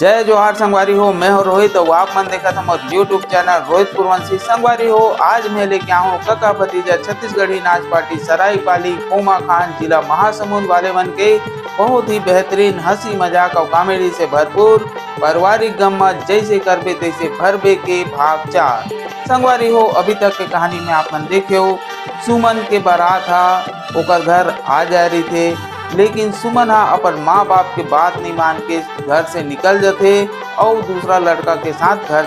जय जोहार संगवारी हो। मैं हो रोहित और आप मन देखा था मोर यूट्यूब चैनल रोहित पुरवंशी। संगवारी हो, आज मैं लेके आया हूँ कका भतीजा छत्तीसगढ़ी नाच पार्टी सरायपाली कोमा खान जिला महासमुंद वाले मन के बहुत ही बेहतरीन हंसी मजाक और कॉमेडी से भरपूर पारिवारिक गम्मत जैसे करबे तैसे भरबे के भाग 4। संगवारी हो, अभी तक के कहानी में आप मन देखे हो सुमन के बारात था ओकर घर आ जा रही थे, लेकिन सुमन हा अपन माँ बाप के बात नहीं मान के घर से निकल जाते और दूसरा लड़का के साथ घर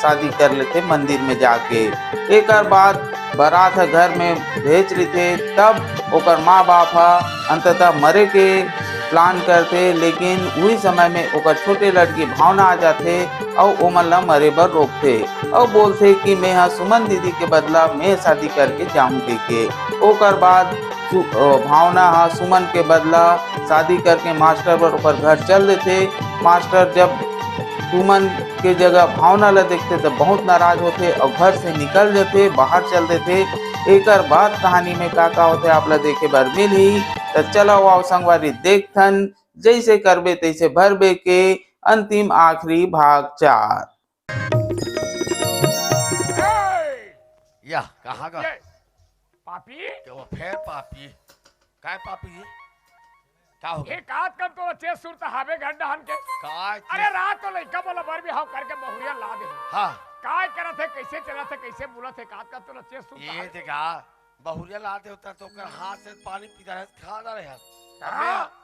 शादी कर लेते मंदिर में जाके। एक बाद बारात घर में भेज रही थे, तब ओकर माँ बाप हा अंततः मरे के प्लान करते, लेकिन वही समय में ओकर छोटे लड़की भावना आ जाते और ओमन ला मरे बर रोकते और बोलते कि मैं हाँ सुमन दीदी के बदला मैं शादी करके जाऊँ के। ओकर बाद भावना हा सुमन के बदला शादी करके मास्टर पर ऊपर घर चल देते। मास्टर जब सुमन के जगह भावना ला देखते तो बहुत नाराज होते और घर से निकल जाते, बाहर चल देते। एक बाद कहानी में का होते आप ला देखे बर मिली, तो चलो आओ संगवारी देखथन जैसे करबे तैसे भरबे के अंतिम आखिरी भाग 4। या कहाँ का पापी वो फेर पापी काय पापी का हो ये काट कर तो अच्छे सुरत हावे घंटा हन के काय अरे रात तो लइका बोला बर भी हाव करके बहुरिया ला दे। हां काय करत है, कैसे चलत है, कैसे बोलत है, काट कर तो अच्छे सुरत ये देखा बहुरिया ला दे होता तो कर हाथ से पानी पीता रहे खा ना रहे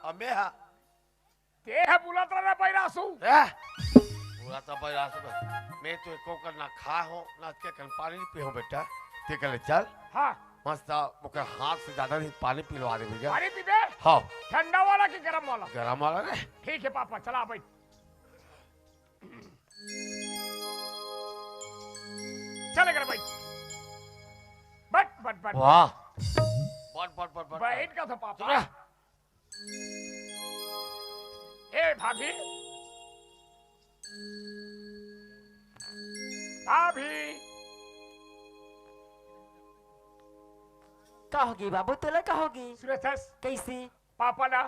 अबे हा ते है बुलत रहा पैरासू पूरा तो पैरासू मैं तो एको कर ना खा हो ना के कर पानी पी हो बेटा ते कर चल। हां मस्त ओकर हाथ से ज्यादा नहीं पानी पिलवा दे भैया। पानी पी दे। हां ठंडा वाला कि गरम वाला? गरम वाला रे। ठीक है पापा, चला भाई चलेगा भाई। बट वाह बट बैठ का था पापा। ए भाभी कहोगी बाबू तोला कहोगी सुरेश कैसे पापा ना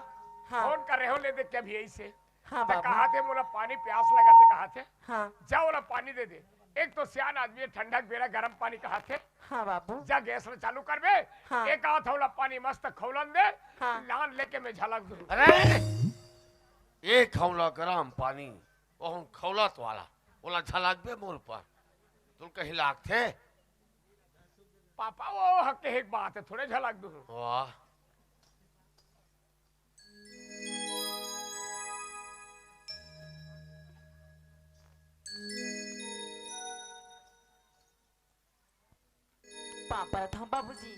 हाँ। फोन कर रहे हो ले दे क्या भी ऐसे हाँ तो बाबू कहा थे मोला पानी प्यास लगा थे, कहा थे हाँ जा वाला पानी दे दे। एक तो सियान आदमी ठंडा बेरा गर्म पानी कहा थे हाँ बाबू जा गैस में चालू कर बे। हाँ। एक आधा वाला पानी मस्त खौलन दे। हाँ। लान लेके मैं झलक दूं। अरे एक खौला गरम पानी वो हम खौलत वाला बोला झलक बे मोर पर तुम कहीं लाग थे पापा वो हक एक बात है, थोड़े झलक दूं। वाह पापा था बाबूजी।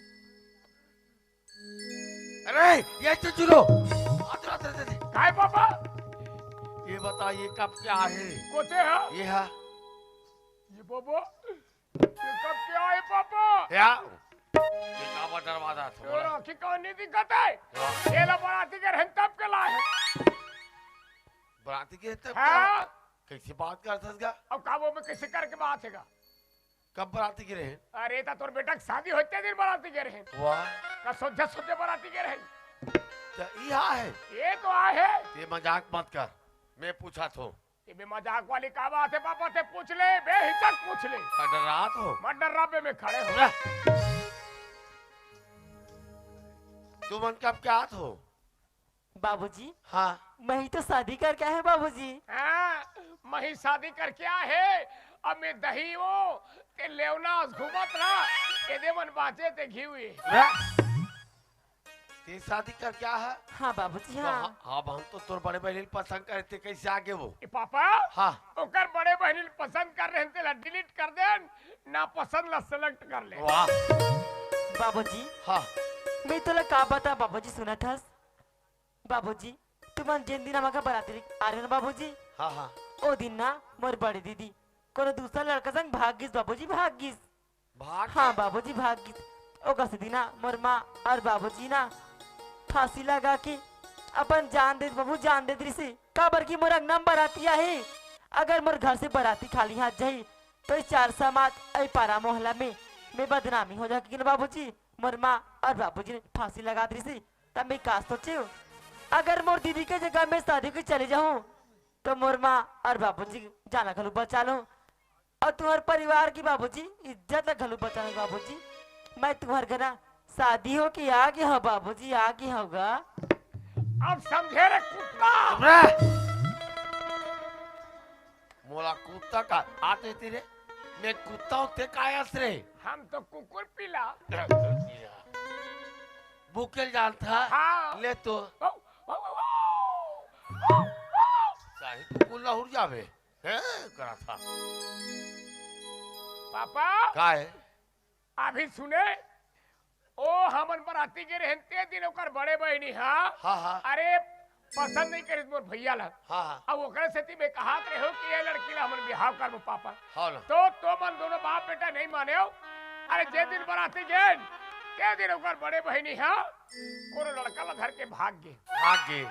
अरे ये तो चुरो काय पापा ये बता ये कब क्या है कोते है ये है ये पापा ये कब क्या है पापा? या ये काबा दरवाजा छोरा की कहानी दिक्कत है। ये ला बराती के रहन तब के लाए बराती के तब हाँ। कैसी बात करथस गा अब काबो में कैसे करके बात हैगा? कब बराती के रहे अरे ता तोर बेटा की शादी होते दिन बराती के रहन वाह का सोझे बराती के रहन। तो यहाँ है ये तो आ है। ये मजाक मत कर, मैं पूछा तो ये भी मजाक वाली का बात है पापा, ते पूछ ले बेहिचक पूछ ले। डर रहा तो मत डर्राबे में खड़े हो। तुम कब क्या हो बाबूजी हाँ मैं ही तो शादी करके आया है बाबूजी। हाँ, मही शादी करके आ है। अब मैं दही हो ते लेवना घूमत रहा ये दे मन बाचे ते घी हुई। ते शादी कर क्या है? हाँ बाबूजी तो हाँ अब हम तो तोर बड़े बहन पसंद करते कैसे आगे वो ए पापा हाँ ओकर बड़े बहन पसंद कर रहे थे ला डिलीट कर दे ना पसंद ला सेलेक्ट कर ले। वाह बाबूजी हाँ मैं तोला का बता बाबूजी सुना था बाबूजी तुम जिन दिन हमारा बराती आ रहे ना बाबूजी हाँ हाँ ओ दिन ना मोर बड़ी दीदी कोनो दूसरा लड़का संग भाग गिस बाबूजी भाग गिस। भाग हाँ बाबूजी भाग गिस। ओ कस दिना मोर माँ और बाबूजी ना फांसी लगा के अपन जान दे बाबू जान दे से काबर की मोर अंगना में बराती आहे। अगर मोर घर से बराती खाली हाथ जाई तो इस 4 समाज ऐ पारा मोहल्ला में मैं बदनामी हो जाएगी ना बाबूजी। मोर माँ और बाबूजी ने फांसी लगा दी थी तब मैं का सोचे अगर मोर दीदी के जगह मैं शादी को चले जाऊं तो मोर माँ और बाबूजी जाना घलू बचा लो और तुम्हारे परिवार की बाबूजी इज्जत न घलू बचा लो बाबूजी। मैं तुम्हारे घर ना शादी हो कि आ गया हो बाबूजी, आ गया होगा। अब समझे रे कुत्ता। चुप रह। मोला कुत्ता का आते तेरे मैं कुत्ता होते कायस रे। हम तो कुकुर पीला। बुकेल जानता हाँ। ले तो ओ, ओ, ओ, ओ, ओ, साही कुकुर लाहुर जावे हैं करा था पापा का है अभी सुने ओ हमन बराती के रहते दिन ओकर बड़े बहनी हाँ, हाँ। अरे पसंद नहीं करित मोर भैया ला। हाँ हाँ अब ओकरे सेती में कहात रहे हो कि ये लड़की ला हमन बिहाव करबो पापा। हाँ ना तो मन दोनों बाप बेटा नहीं माने हो। अरे जे दिन बराती गए के दिन ओकर बड़े बहनी हा कोनो लड़का ला घर के भाग गए। आगे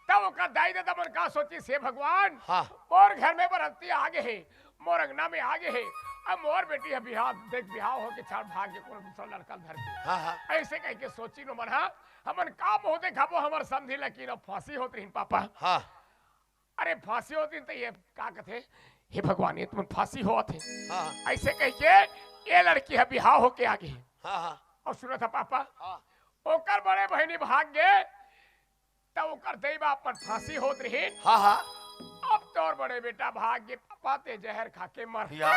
तब ओकर दाई दादा मन का सोची से भगवान हाँ। मोर घर में बराती आगे है मोर अंगना में आगे है अब मोर बेटी है बिहाव देख बिहाव हो के छाड़ भाग के कोनो दूसरा लड़का घर के। हाँ हाँ ऐसे कह के सोची नो मन हा हमन का बहुत देखबो हमर समझी लकी न फांसी होत रही पापा। हाँ अरे फांसी होती तो ये का कहते हे भगवान ये तुम फांसी होत है। हाँ ऐसे कह के ये लड़की है बिहाव होके आगे है। हाँ हाँ और सुनो था पापा हाँ ओकर बड़े बहनी भाग गए तब ओकर दई बाप पर फांसी होत रही। हाँ हाँ अब तोर बड़े बेटा भाग गए पापा ते जहर खा के मर या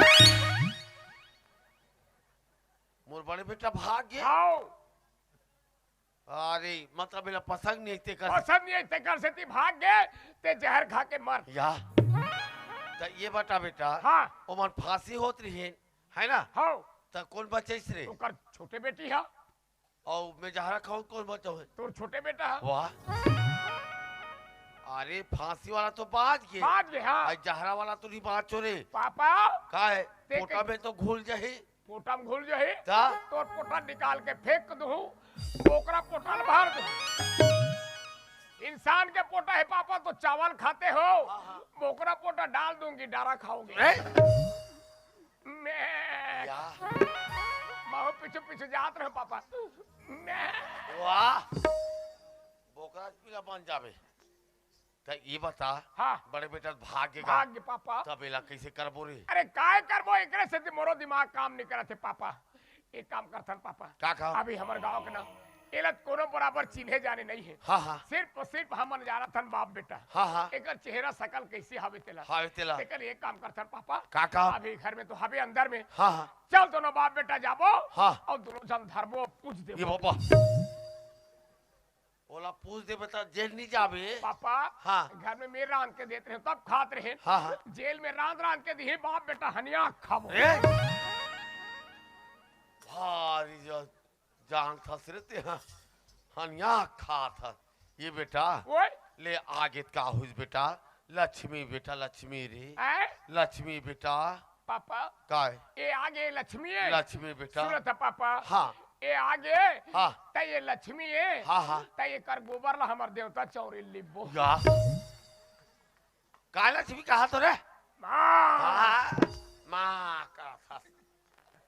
मोर बड़े बेटा भाग गया। आओ अरे मतलब मेरा पसंद नहीं थे कर पसंद नहीं ते कर सेती भाग गए ते जहर खा के मर। या तो ये बता बेटा हाँ ओ मन फांसी होत रही है ना हाँ तो कौन बचे रे ओकर छोटे बेटी है और मैं जहरा खाऊं कौन बचा है तोर छोटे बेटा है वाह अरे फांसी वाला तो बाज गए भाग गए। हाँ और जहरा वाला तो नहीं बात चोरे पापा का है ते पोटा में तो घुल जाही पोटा में घुल जाही ता तोर पोटा निकाल के फेंक दूं ओकरा पोटा में भर दूं। इंसान के पोटा है पापा तो चावल खाते हो ओकरा पोटा डाल दूंगी डारा खाओगे। ए? मैं या बहुत पीछे पीछे जात रहे पापा। मैं वाह बोकरा पीला बन जावे तो ये बता हाँ बड़े बेटा भागेगा भाग गए पापा। तब एला कैसे करबो रे अरे काय करबो एकरे से मोरो दिमाग काम नहीं करते पापा। एक काम करथन पापा का कहा अभी हमर गांव के ना एलत कोनो बराबर चिन्हे जाने नहीं है हाँ हाँ सिर्फ हमन जाना थन बाप बेटा। हाँ हाँ एकर चेहरा शकल कैसी हवे तेला हाँ तेला एकर एक काम करथन पापा का कहा अभी घर में तो हवे अंदर में हाँ हाँ चल दोनों बाप बेटा जाबो हाँ। और दोनों जन धरबो पूछ ये देबो बाबा बोला पूछ दे बता जेल नहीं जावे पापा। हाँ। घर में मेरे रांध के देते हैं तब खाते रहे। हाँ हाँ जेल में रांध के दिए बाप बेटा हनिया खाबो। ए भारी जो जान था सिरते हाँ हनिया खा था ये बेटा ओए ले आगे का हुई बेटा लक्ष्मी बेटा लक्ष्मी रे ऐ लक्ष्मी बेटा पापा का है ये आगे लक्ष्मी है लक्ष्मी बेटा सुनो था पापा हाँ ये आगे हाँ त ये लक्ष्मी है हाँ हाँ त ये कर गोबर ला हमर देवता चौरी लिबो या का लक्ष्मी कहा तो रे माँ हाँ माँ का था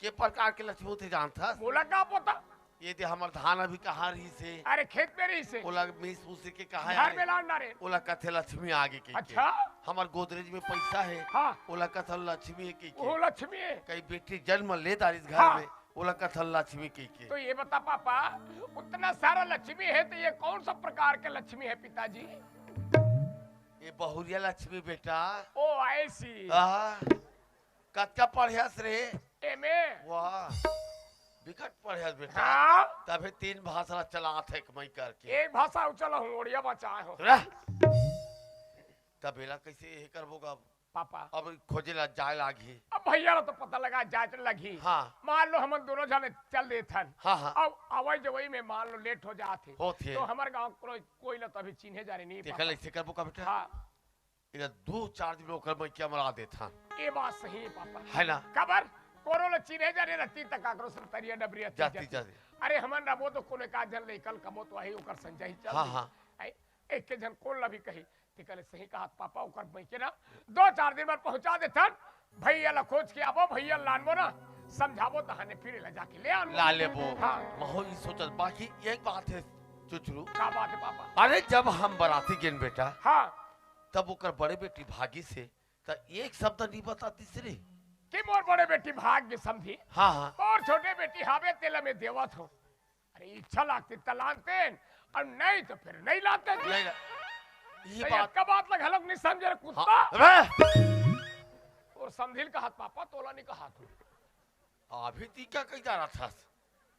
के प्रकार के लक्ष्मी होते जानता बोला का पोता ये दे हमर धान अभी कहाँ रही से अरे खेत में रही से ओला मीस उसे के कहा घर में लाना रे। ओला कथे लक्ष्मी आगे के अच्छा हमार गोदरेज में पैसा है हाँ ओला कथा लक्ष्मी के वो लक्ष्मी है। कई बेटी जन्म ले दार इस घर हाँ। में ओला कथा लक्ष्मी के तो ये बता पापा उतना सारा लक्ष्मी है तो ये कौन सा प्रकार के लक्ष्मी है पिताजी। ये बहुरिया लक्ष्मी बेटा ओ ऐसी कच्चा पढ़ियास रे एमे वाह विकट पढ़ियास बेटा हाँ तबे 3 भाषा चलात है कमाई करके एक भाषा उचला हूँ ओडिया बचाए हो रह तबेला कैसे ये करबोगा पापा। अब खोजे ला जाए लागी अब भैया तो पता लगा जांच लगी हाँ मान लो हम दोनों जने चल दे थन हाँ हाँ अब अवई जवई में मान लो लेट हो जाते होते तो हमारे गांव कोई ना तो अभी चिन्हे जा रही नहीं देखा पापा। ऐसे करबो बेटा हाँ इधर 2-4 दिन ओकर मैं क्या मरा देता ये बात सही है पापा। है ना खबर कोरोना चिन्हे जा रही रहती तक आकरो संतरिया डबरिया जाती जाती अरे हमन रबो तो कोने का जन ले कल कमो तो आई ओकर संजय चल हाँ हाँ एक के जन कोन लभी कही ते कहले सही कहा पापा ओकर बई के ना 2-4 दिन बाद पहुंचा देथन भैया ला खोज के आबो भैया लानबो ना समझाबो तहने फिर ला जाके ले आनो ला लेबो हाँ। महो ई सोचत बाकी एक बात है चुचरू का बात है पापा अरे जब हम बराती गेन बेटा हाँ तब ओकर बड़े बेटी भागी से त एक शब्द नहीं बता तीसरे कि मोर बड़े बेटी भाग्य समझी हाँ हाँ और छोटे बेटी हावे तेल में देवत हो अरे इच्छा लागती तलानते और नहीं तो फिर नहीं लाते नहीं ना, ये तो बात का बात लग हलक नहीं समझे रे कुत्ता हाँ, अबे! और समझिल का हाथ पापा तोला नहीं का हाथ अभी ती क्या कही जा रहा था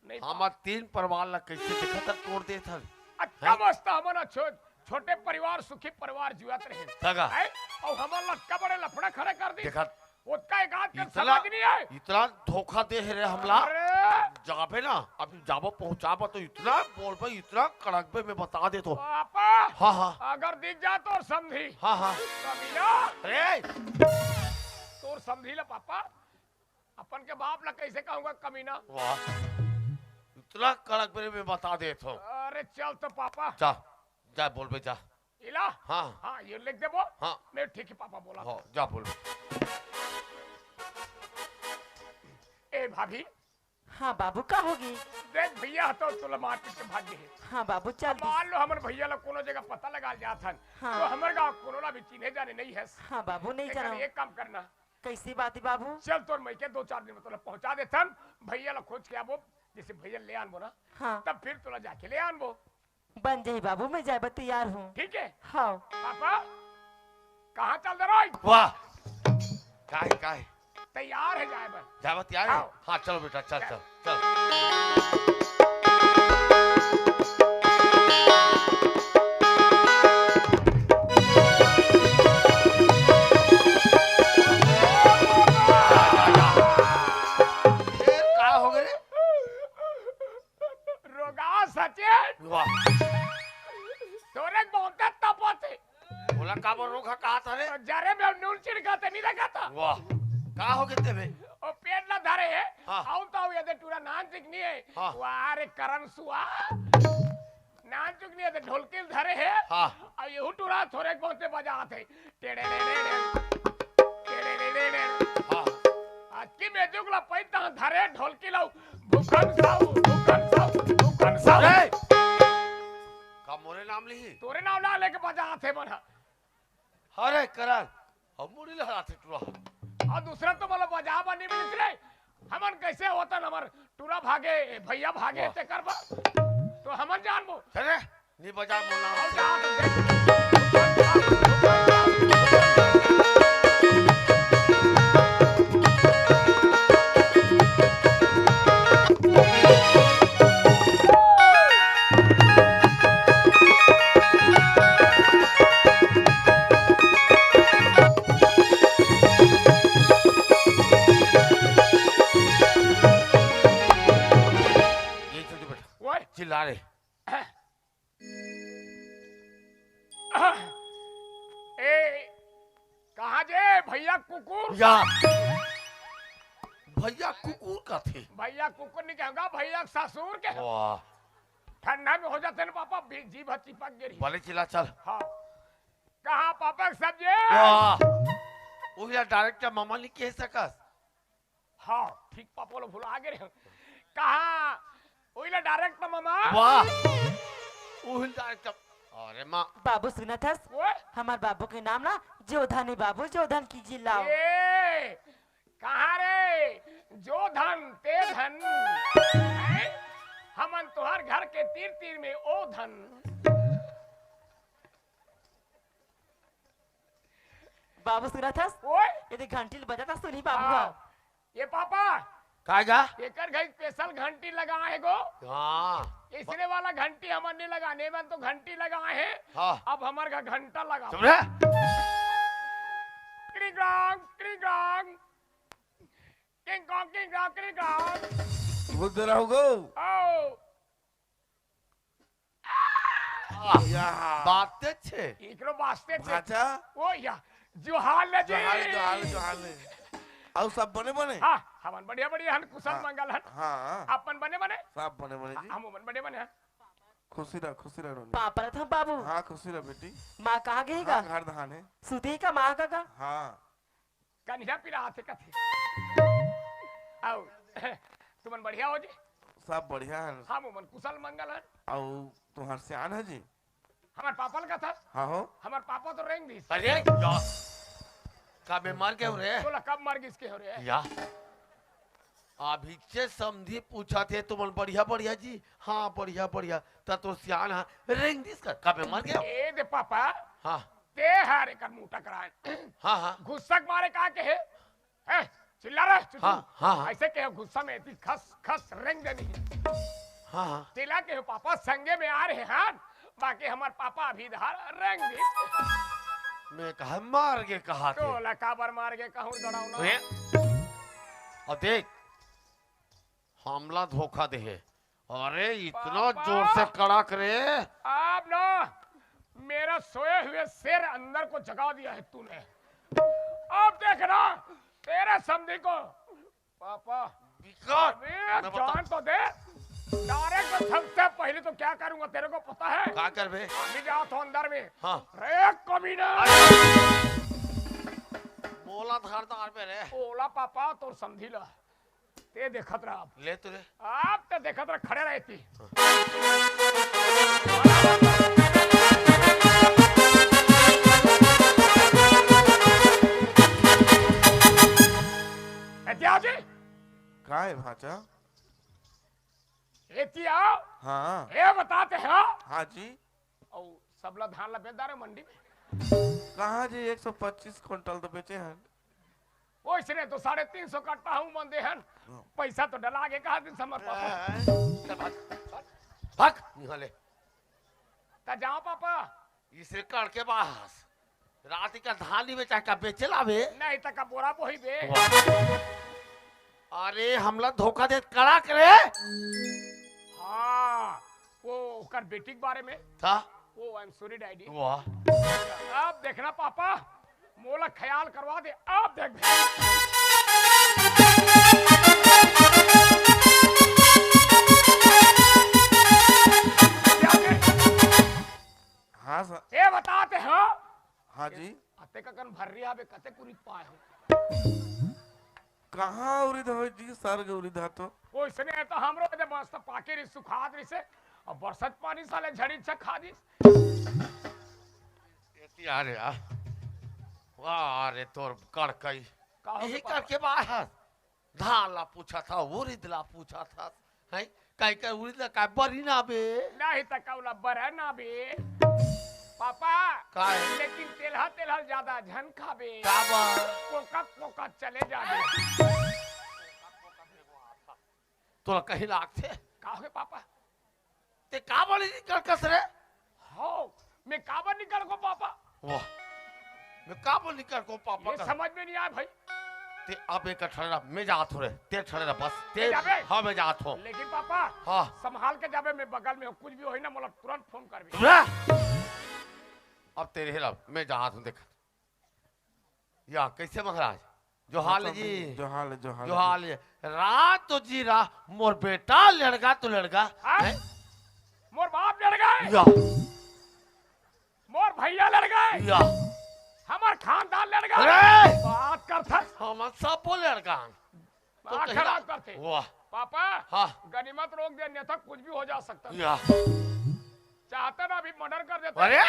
नहीं हमार 3 परिवार ला कैसे देखा था तोड़ दे था अच्छा मस्त हमना छोटे परिवार सुखी परिवार जीवत रहे सगा हैं? और हमार लटका बड़े लफड़ा खड़े कर दी देखा उसका एक आध का इतना समझ नहीं है इतना धोखा दे रे हमला अरे जाबे ना अभी जाबो पहुंचाबो तो इतना बोल भाई इतना कड़क पे मैं बता दे तो पापा हाँ हाँ अगर दिख जा तो समझी हाँ हाँ कमीना अरे तोर समझी ला पापा अपन के बाप ला कैसे कहूंगा कमीना वाह इतना कड़क पे मैं बता दे तो अरे चल तो पापा जा जा बोल बे जा इला हाँ हाँ ये लिख दे वो हाँ मैं ठीक है पापा बोला हाँ जा बोल ए भाभी हाँ बाबू का होगी देख भैया तो तुला मार पीट के भाग गए हाँ बाबू चल दी। मान लो हमर भैया ला कोनो जगह पता लगा जात हन हाँ। तो हमर गांव कोनो ला भी चिन्हे जाने नहीं है हाँ बाबू नहीं लेकिन जाना एक काम करना कैसी बात है बाबू चल तोर मैं के 2-4 दिन में तोला पहुंचा देथन भैया ला खोज के आबो जैसे भैया ले आनबो ना हाँ तब फिर तोला जाके ले आनबो बन जाए बाबू मैं जाए तैयार हूँ ठीक है हाँ पापा कहाँ चल दे रहा वाह काहे काहे तैयार है जाए बस जावत यार है? आओ। हाँ चलो बेटा चल चल चल ये का हो गए रे? रोगा सचिन वाह तोरे बहुत तपते बोला का बोल रोका कहा था रे जरे में नून छिड़काते नहीं रखा था वाह का हो गए तेरे ओ पेट ना धरे है हाँ। आउं तो ये दे टूरा नान चिकनी है हाँ। वारे करन सुआ नान चिकनी है ढोलकी धरे है हाँ और ये टूरा थोड़े पहुंचे बजाते टेड़े रे रे हाँ आज की में जुगला पैता धरे ढोलकी लाऊ भूखन साऊ अरे का मोरे नाम लिही तोरे नाम ला लेके बजाते बना अरे करण हम मुड़ी लगा थे टुरा और दूसरा तो मतलब बजा बनी मिल रे हमन कैसे होता हमार टूरा भागे भैया भागे ते करबा तो हमन जानबो अरे नी बजा मोला और जा तो ये चल बेटा ओए चिल्ला रे ए कहाँ जे भैया कुकुर या भैया कुकुर का थे भैया कुकुर नहीं कहूंगा भैया ससुर के वाह ठंडा में हो जाते ना पापा जीभ चिपक गिरी भले चिल्ला चल हाँ कहाँ पापा के सब्जी वाह वो या डायरेक्टर मामा ने कह सकस हाँ ठीक पापा लोग भुला गए कहाँ ओइला डायरेक्ट मामा वाह वो डायरेक्टर अरे माँ बाबू सुना था ओए हमारे बाबू के नाम ना जोधन है बाबू जोधन की जिला ए कहाँ रे जो धन ते धन हैं? हमन तोहर घर के तीर तीर में ओ धन बाबू सुना था ओए यदि घंटी बजाता सुनी बाबू हाँ, ये पापा कहा जा एकर घर स्पेशल घंटी लगाए गो हाँ इसने वाला घंटी हमन ने लगाने में तो घंटी लगाए हैं हाँ अब हमार का घंटा लगा चुप रहे क्रिंगांग क्रिंगांग किंगांग किंगांग क्रिंगांग बोलते रहोगे ओ बातें छे इकरो वास्ते थे भाचा ओ या जो हाल है जी जो हाल और सब बने बने हाँ हमन बढ़िया बढ़िया हन कुशल हाँ। मंगल हन हाँ अपन बने बने सब बने बने जी हम मन बने बने हन खुशी रह रोनी। पापा था बाबू। हाँ खुशी रह बेटी। माँ कहाँ गएगा? हाँ, घर धान है। सुधी का माँ का? हाँ कन्या पिला थे कथे आओ तुमन बढ़िया हो जी? सब बढ़िया है। हाँ मुमन कुशल मंगल है। और तुम्हार सियान है जी? हमार पापा का था। हाँ हो। हमार पापा तो रेंग दी। अरे या का बीमार के हो रे बोला कब मर गई इसके हो रहे हैं? या अभी से समझी पूछा थे तुम बढ़िया बढ़िया जी। हाँ बढ़िया बढ़िया तो सियान है रेंग दिस का बीमार के ए दे पापा हाँ ते हारे कर मुंह टकराए। हाँ हाँ गुस्सा मारे कहा के है? चिल्ला रहा है? हाँ हाँ ऐसे के गुस्सा में इतनी खस खस रेंग देनी है। हाँ हाँ चिल्ला के हो पापा संगे में आ रहे हैं बाकी हमार पापा अभी धार रेंग दी। मैं कहा मार के कहा थे तो लकाबर मार के कहूँ दौड़ाऊं वे? अब देख हमला धोखा दे है। अरे इतना पापा! जोर से कड़ा करे आप ना मेरा सोए हुए शेर अंदर को जगा दिया है तूने। अब देखना तेरे समझी को पापा बिकार अबे मैं बता- जान तो दे। डायरेक्ट सबसे पहले तो क्या करूंगा तेरे को पता है? क्या कर बे अभी जाओ तो अंदर में। हाँ रे कमीना बोला धारदार पे रे ओला पापा तो समझी ला ते देखत रहा ले तू रे आप तो देखत रहा खड़े रहती। जी का है भाचा? एतिया हाँ ये बताते हैं हाँ जी। और सबला धान लपेटदार है मंडी में। कहाँ जी 125 क्विंटल तो बेचे हैं। वो इसने तो 350 कट्टा हूँ मंदे हैं। पैसा तो डला के कहा दिन समर पापा। चल भाग निकाले ता जाओ पापा इसे कर के पास रात का धान ही बेचा का बेचे लावे नहीं तक का बोरा बोही बे। अरे हमला धोखा दे कड़ा करे हाँ वो कर बेटी के बारे में था वो आई एम सॉरी डैडी। वाह अब देखना पापा मोला ख्याल करवा दे। आप देख हाँ सर। ये बताते हो हाँ जी। अते का कन भर रिया बे कते कुरी पाए हो। कहाँ उरिद हो जी सर उरिद है तो वो इसने तो हमरो दे मस्त पाके री सुखा दी से और बरसात पानी साले झड़ी से खा दी। यार यार वाह रे तोर कर कई कहो यही के कर के बाहर धान ला पूछा था उरिद ला पूछा था है कई कई उरिद ला का बरी ना बे नहीं तक कौला बरे ना बे पापा का है? लेकिन तेलहा तेलहा ज्यादा झन खाबे का बा कोका कोका चले जाबे। तोला कहीं लाग थे कहो के पापा ते का बोली कर कस रे हो मैं काबर निकल को पापा वाह मैं का बोली कर को पापा ये का समझ में नहीं आया भाई। ते अब एक ठहरा मैं जात हो रे ते ठहरा बस ते जाबे? हां मैं जात हो लेकिन पापा हां संभाल के जाबे मैं बगल में हूँ कुछ भी होई ना मतलब तुरंत फोन कर भी। अब तेरे हेला मैं जात हूं देख या कैसे महाराज जो हाल जी जो हाल है जो हाल है रात तो जी रा मोर बेटा लड़का तो लड़का हाँ? है मोर बाप लड़ गए या मोर भैया लड़ गए या हमार खानदान लड़ गए। अरे बात करता हम सब बोले लड़का तो बात कहीं खराब ना- करते वाह पापा हाँ गनीमत रोक दे नहीं तो कुछ भी हो जा सकता। या चाहते ना अभी मर्डर कर देते। अरे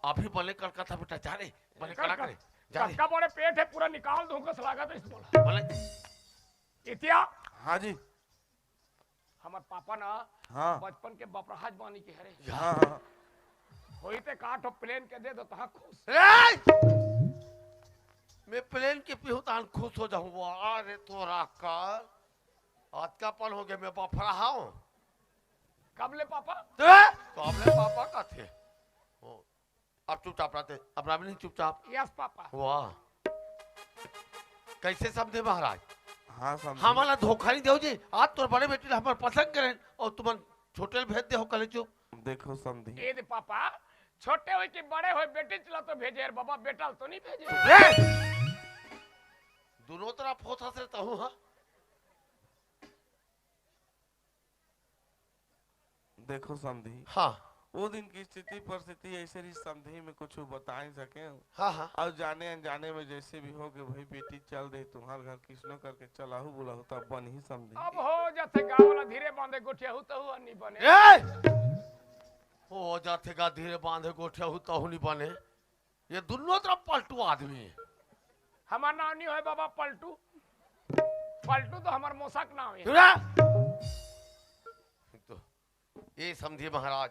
अभी बोले कलकत्ता बेटा जा रे बोले कड़ा करे जा रे कटका बड़े पेट है पूरा निकाल दूंगा सलागा तो इस बोला बोले इतिया हाँ जी। हमार पापा ना हाँ बचपन के बपराज बानी के हरे या हाँ हाँ होई ते काट प्लेन के दे दो तहा खुश। रे मैं प्लेन के पिहुतान खुश हो जाऊं वाह रे तोरा का आज का पल हो गया मैं बफरा हूं कब ले पापा तो अपने पापा का थे ओ, अब चुपचाप रहते अब राम नहीं चुपचाप यस पापा वाह कैसे समझे महाराज हाँ समझी। हमारा धोखा नहीं दो जी आज तो बड़े बेटे हमारे पसंद करें और तुम छोटे भेज दे हो कल चुप देखो समझी। ये दे पापा छोटे हुए कि बड़े हुए बेटे चला तो भेजे बाबा बेटा तो नहीं भेजे। रे दोनों तरफ होता से रहता हूँ हाँ देखो समधी, हाँ वो दिन की स्थिति परिस्थिति ऐसे रही, समधी में कुछ बता ही सके। हाँ हाँ और जाने अनजाने में जैसे भी हो कि भाई बेटी चल दे तुम्हारे घर, किसनो करके चलाहू बोलाहू तब बन ही समधी। अब हो जाते गाँव वाला धीरे बांधे गोठिया तो हुआ नहीं बने। हो जातेगा धीरे बांधे गोठिया होता नहीं बने। ये दोनों तरफ पलटू आदमी है। हमार नाम नहीं है बाबा पलटू। पलटू तो हमार मोसक नाम है। तो ये समझिए महाराज,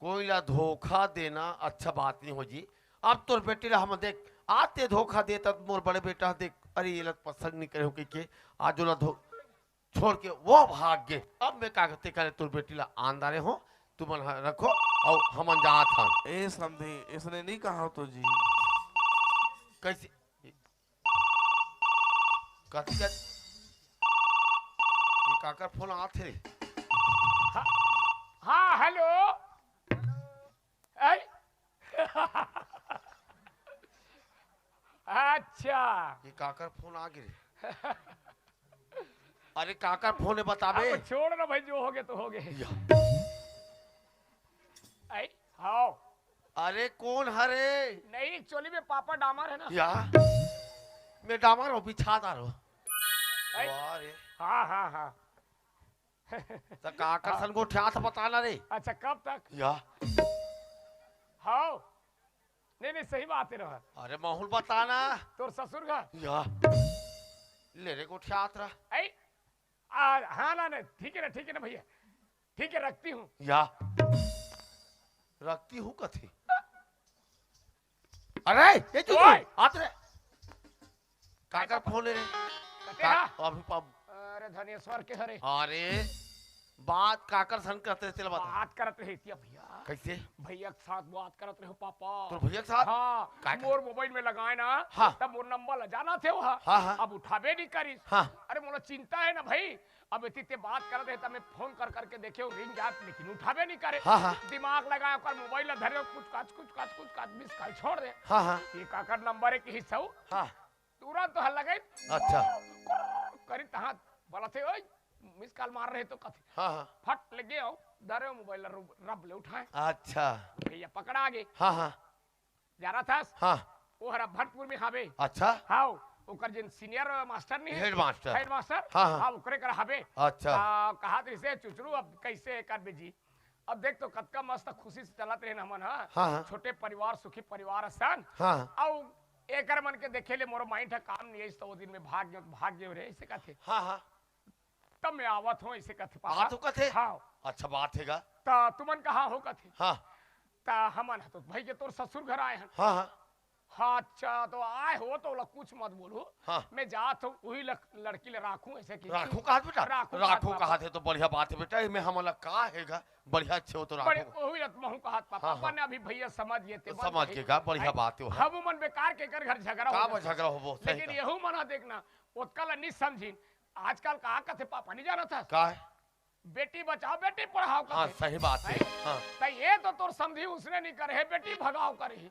कोई ला धोखा देना अच्छा बात नहीं हो जी। अब तोर बेटी ला हम देख आते धोखा देता मोर बड़े बेटा देख, अरे ये लत पसंद नहीं करे हो के आज ला छोड़ के वो भाग गए। अब मैं क्या करते करे तोर बेटी ला आंदारे हो, तुम रखो और हम जा था। ए समधी, इसने नहीं कहा तो जी। कैसे कथी ये काकर फोन आते रे? हाँ हेलो। अच्छा ये काकर फोन आ गए। अरे काकर फोन है बताबे। अब छोड़ ना भाई, जो हो गए तो हो गए। या। हाँ अरे कौन हरे? नहीं, चोली में पापा डामर है ना। या मैं डामर हो बिछादार हो। ऐ? अरे हाँ हाँ हाँ। तो काकर सन को ठा था बताना रे। अच्छा कब तक? या हाँ नहीं नहीं सही बात है रहा। अरे माहौल बताना। तोर ससुर का या ले रे को ठा रहा। हाँ ना नहीं ठीक है ना भैया, ठीक है रखती हूँ। या रखती हूँ कथी? अरे ये जो आत रे काकर फोन रे अभी अरे धनेश्वर के हरे। अरे बात काकर सन करते चल बता। बात करत रहे थी भैया। कैसे? भैया के साथ बात करत रहे हो पापा। तो भैया के साथ? हाँ मोर मोबाइल में लगाए ना। हाँ। तब मोर नंबर ल जाना थे वहाँ। हाँ हाँ। अब उठावे नहीं करी। हाँ। अरे मोला चिंता है ना भाई, अब इतने बात करते है, तब मैं फोन कर करके देखे रिंग जात लेकिन उठावे नहीं करे। हाँ हाँ। दिमाग लगाया कर मोबाइल धरे कुछ काच मिस कॉल छोड़ दे। हाँ हाँ। ये काकर नंबर है कि हिस्सा हो। हाँ तुरंत तो हल लगे। अच्छा करी तहाँ बोला थे ओए मिस कॉल मार रहे तो कथे। हाँ हाँ फट लगे हो धरे मोबाइल रब ले उठाए। अच्छा भैया पकड़ा गए। हाँ हाँ जा रहा था हाँ वो हरा भटपुर में हावे। अच्छा हाँ ओकर जिन सीनियर मास्टर नहीं है, हेड मास्टर। Head master. हाँ, हाँ। हाँ ओकरे कर हावे। अच्छा कहा से चुचरू अब कैसे कर बेजी। अब देख तो कतका मस्त खुशी से चलत रहे हमन। हाँ, हाँ। छोटे परिवार सुखी परिवार सन। हाँ और एकर मन के देखे ले मोर माइंड है काम नहीं है, इस तो दिन में भाग गए रे ऐसे कथे। हाँ हाँ तब मैं आवत हूँ ऐसे कथे पापा। हाँ तो कथे। हाँ अच्छा बात हैगा। ता तुमन कहा हो कथे। हाँ ता हमन तो भाई के तोर ससुर घर आए हैं। हाँ हाँ हाँ अच्छा तो आए हो तो कुछ मत बोलो। हाँ। मैं जात हूँ वही लड़की ले राखूं ऐसे की। राखू कहा बेटा? राखू राखू कहा कहा थे तो बढ़िया बात है बेटा। मैं हमला का हैगा बढ़िया अच्छे हो तो बड़े राखू। वही रत महू कहा पापा। हाँ, पापा ने अभी भैया समझ गए थे। समझ के का बढ़िया बात है। हम मन बेकार के कर घर झगड़ा का हो झगड़ा हो सही लेकिन यहू मना देखना उत्कल नहीं समझी। आजकल कहा कथे पापा नहीं जाना था का है? बेटी बचाओ बेटी पढ़ाओ हाँ कथे। सही बात है। हाँ तो ये तो तोर समझी उसने नहीं करे बेटी भगाओ करे।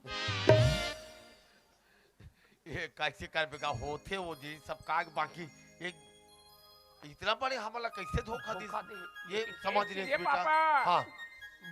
ये कैसे कर बेगा होते वो जी सब काग बाकी एक इतना बड़े हमला कैसे धोखा दे ये समझ नहीं ये बेटा। पापा हाँ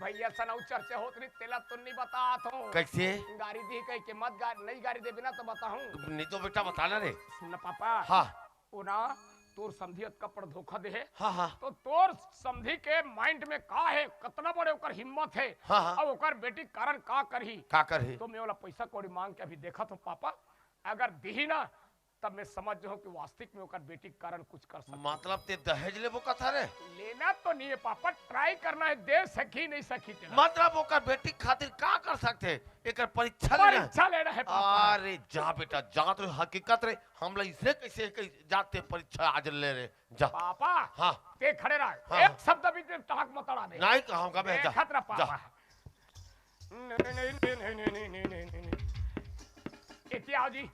भैया सनाउ चर्चा होत नहीं तेला तो नहीं बता तो कैसे? गाड़ी दी कह के मत नई गाड़ी दे बिना तो बताऊं। नहीं तो बेटा बताना रे। सुन पापा। हाँ ओ ना तोर समझियत का पर धोखा दे है। हाँ हाँ तो तोर समझी के माइंड में का है कितना बड़े ओकर हिम्मत है। हाँ, हाँ। अब ओकर बेटी कारण का करही का कर है? तो मैं वाला पैसा कौड़ी मांग के अभी देखा तो पापा अगर दी ना तब मैं समझ जाऊं कि वास्तविक में ओकर बेटी कारण कुछ कर सकता। मतलब ते दहेज लेबो कथा रे? लेना तो नहीं है पापा, ट्राई करना है, दे सकी नहीं सकी तेरा। मतलब ओकर बेटी खातिर का कर सकते? एकर परीक्षा लेना परीक्षा लेना है पापा। अरे जा बेटा जा तो हकीकत रे हमला इससे कैसे जाते परीक्षा आज ले रे जा पापा। हाँ ते खड़े रह। हाँ, एक शब्द भी टहक मत अड़ा दे। नहीं कहूंगा मैं जा खतरा पापा। जा। नहीं इतिहास जी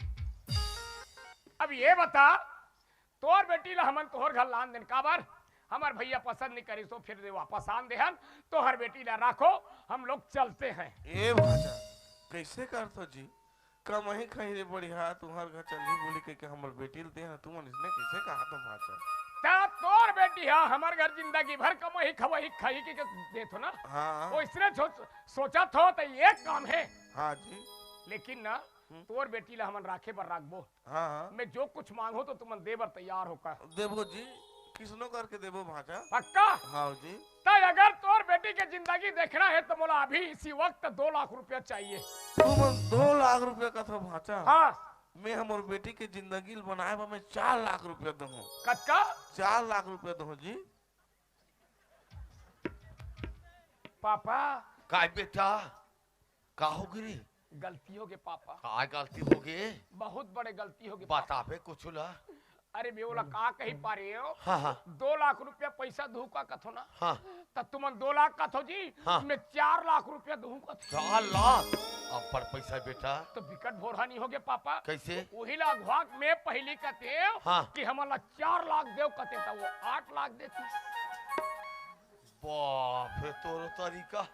अब ये बता तोर बेटी ला हमन तोहर घर लान देन काबर हमार भैया पसंद नहीं करी तो फिर दे वापस आन देहन तो हर बेटी ला राखो हम लोग चलते हैं। ए भाजा कैसे करतो जी? कम ही कहीं रे बढ़िया तुम्हार घर चली बोली के हमर बेटी दे तुम इसने कैसे कहा तुम भाजा? ता तोर बेटी बेटी है हमार घर जिंदगी भर कमाई खवाई खाई के देतो ना हाँ वो इसने सोचा था तो ये काम है हाँ जी लेकिन ना तोर बेटी ला हमन राखे पर राखबो हाँ हाँ मैं जो कुछ मांगो तो तुमन देबर तैयार होकर देवो जी किसनो करके देवो भाचा पक्का हाँ जी तो अगर तोर बेटी की जिंदगी देखना है तो मोला अभी इसी वक्त 2 लाख रुपया चाहिए तुम 2 लाख रुपया का था भाचा हाँ मैं हमार बेटी के जिंदगी बनाए बा मैं 4 लाख रुपया दूँ कटका 4 लाख रुपया दूँ जी पापा काय बेटा का हो गिरी गलती हो गए पापा काय गलती हो गई बहुत बड़े गलती हो गई बता पे कुछ ला अरे बेवला का कही पा रहे हो हाँ हाँ 2 लाख रुपया पैसा दूं का कथो ना हाँ तब तुमन 2 लाख कथो जी हाँ। मैं 4 लाख रुपया दूं का 4 लाख अब पर पैसा बेटा तो विकट भोरानी हो गए पापा कैसे वही लाख भाग में पहली कहते हाँ। कि हमारा 4 लाख देव कहते था वो 8 लाख देती बाप रे तोरो तरीका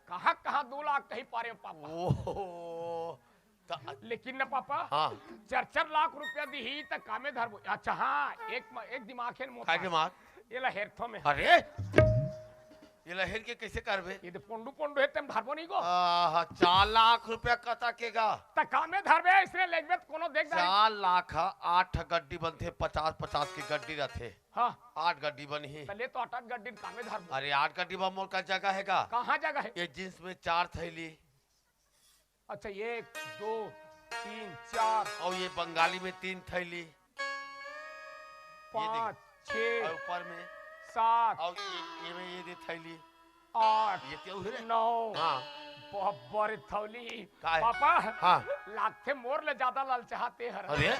कहाँ कहाँ 2 लाख कही पा रहे हो पापा ओहो लेकिन न पापा हाँ 4 लाख रुपया दी तक कामे धरबो अच्छा हाँ एक दिमाग है मोटा काय के मार ये ला हेरथो में अरे ये लहर के कैसे करबे ये तो पोंडू पोंडू है तुम धरबो नहीं को 4 लाख रुपया कता केगा तक कामे धरबे इसने लेगबे कोनो देख दाई 4 लाख 8 गड्डी बनते 50-50 की गड्डी रहते हाँ 8 गड्डी बनी है तले तो अटक गड्डी कामे धरबो अरे 8 गड्डी बा मोर का जगह हैगा कहाँ जगह है ये जींस में 4 थैली अच्छा 1 2 3 4 और ये बंगाली में 3 थैली 5 और 6 ऊपर में 7 और ये में ये थैली 8 ये क्यों है 9 हाँ बहुत बड़ी थौली का है? पापा हाँ लाखे मोर ले ज्यादा लाल चाहते हर अरे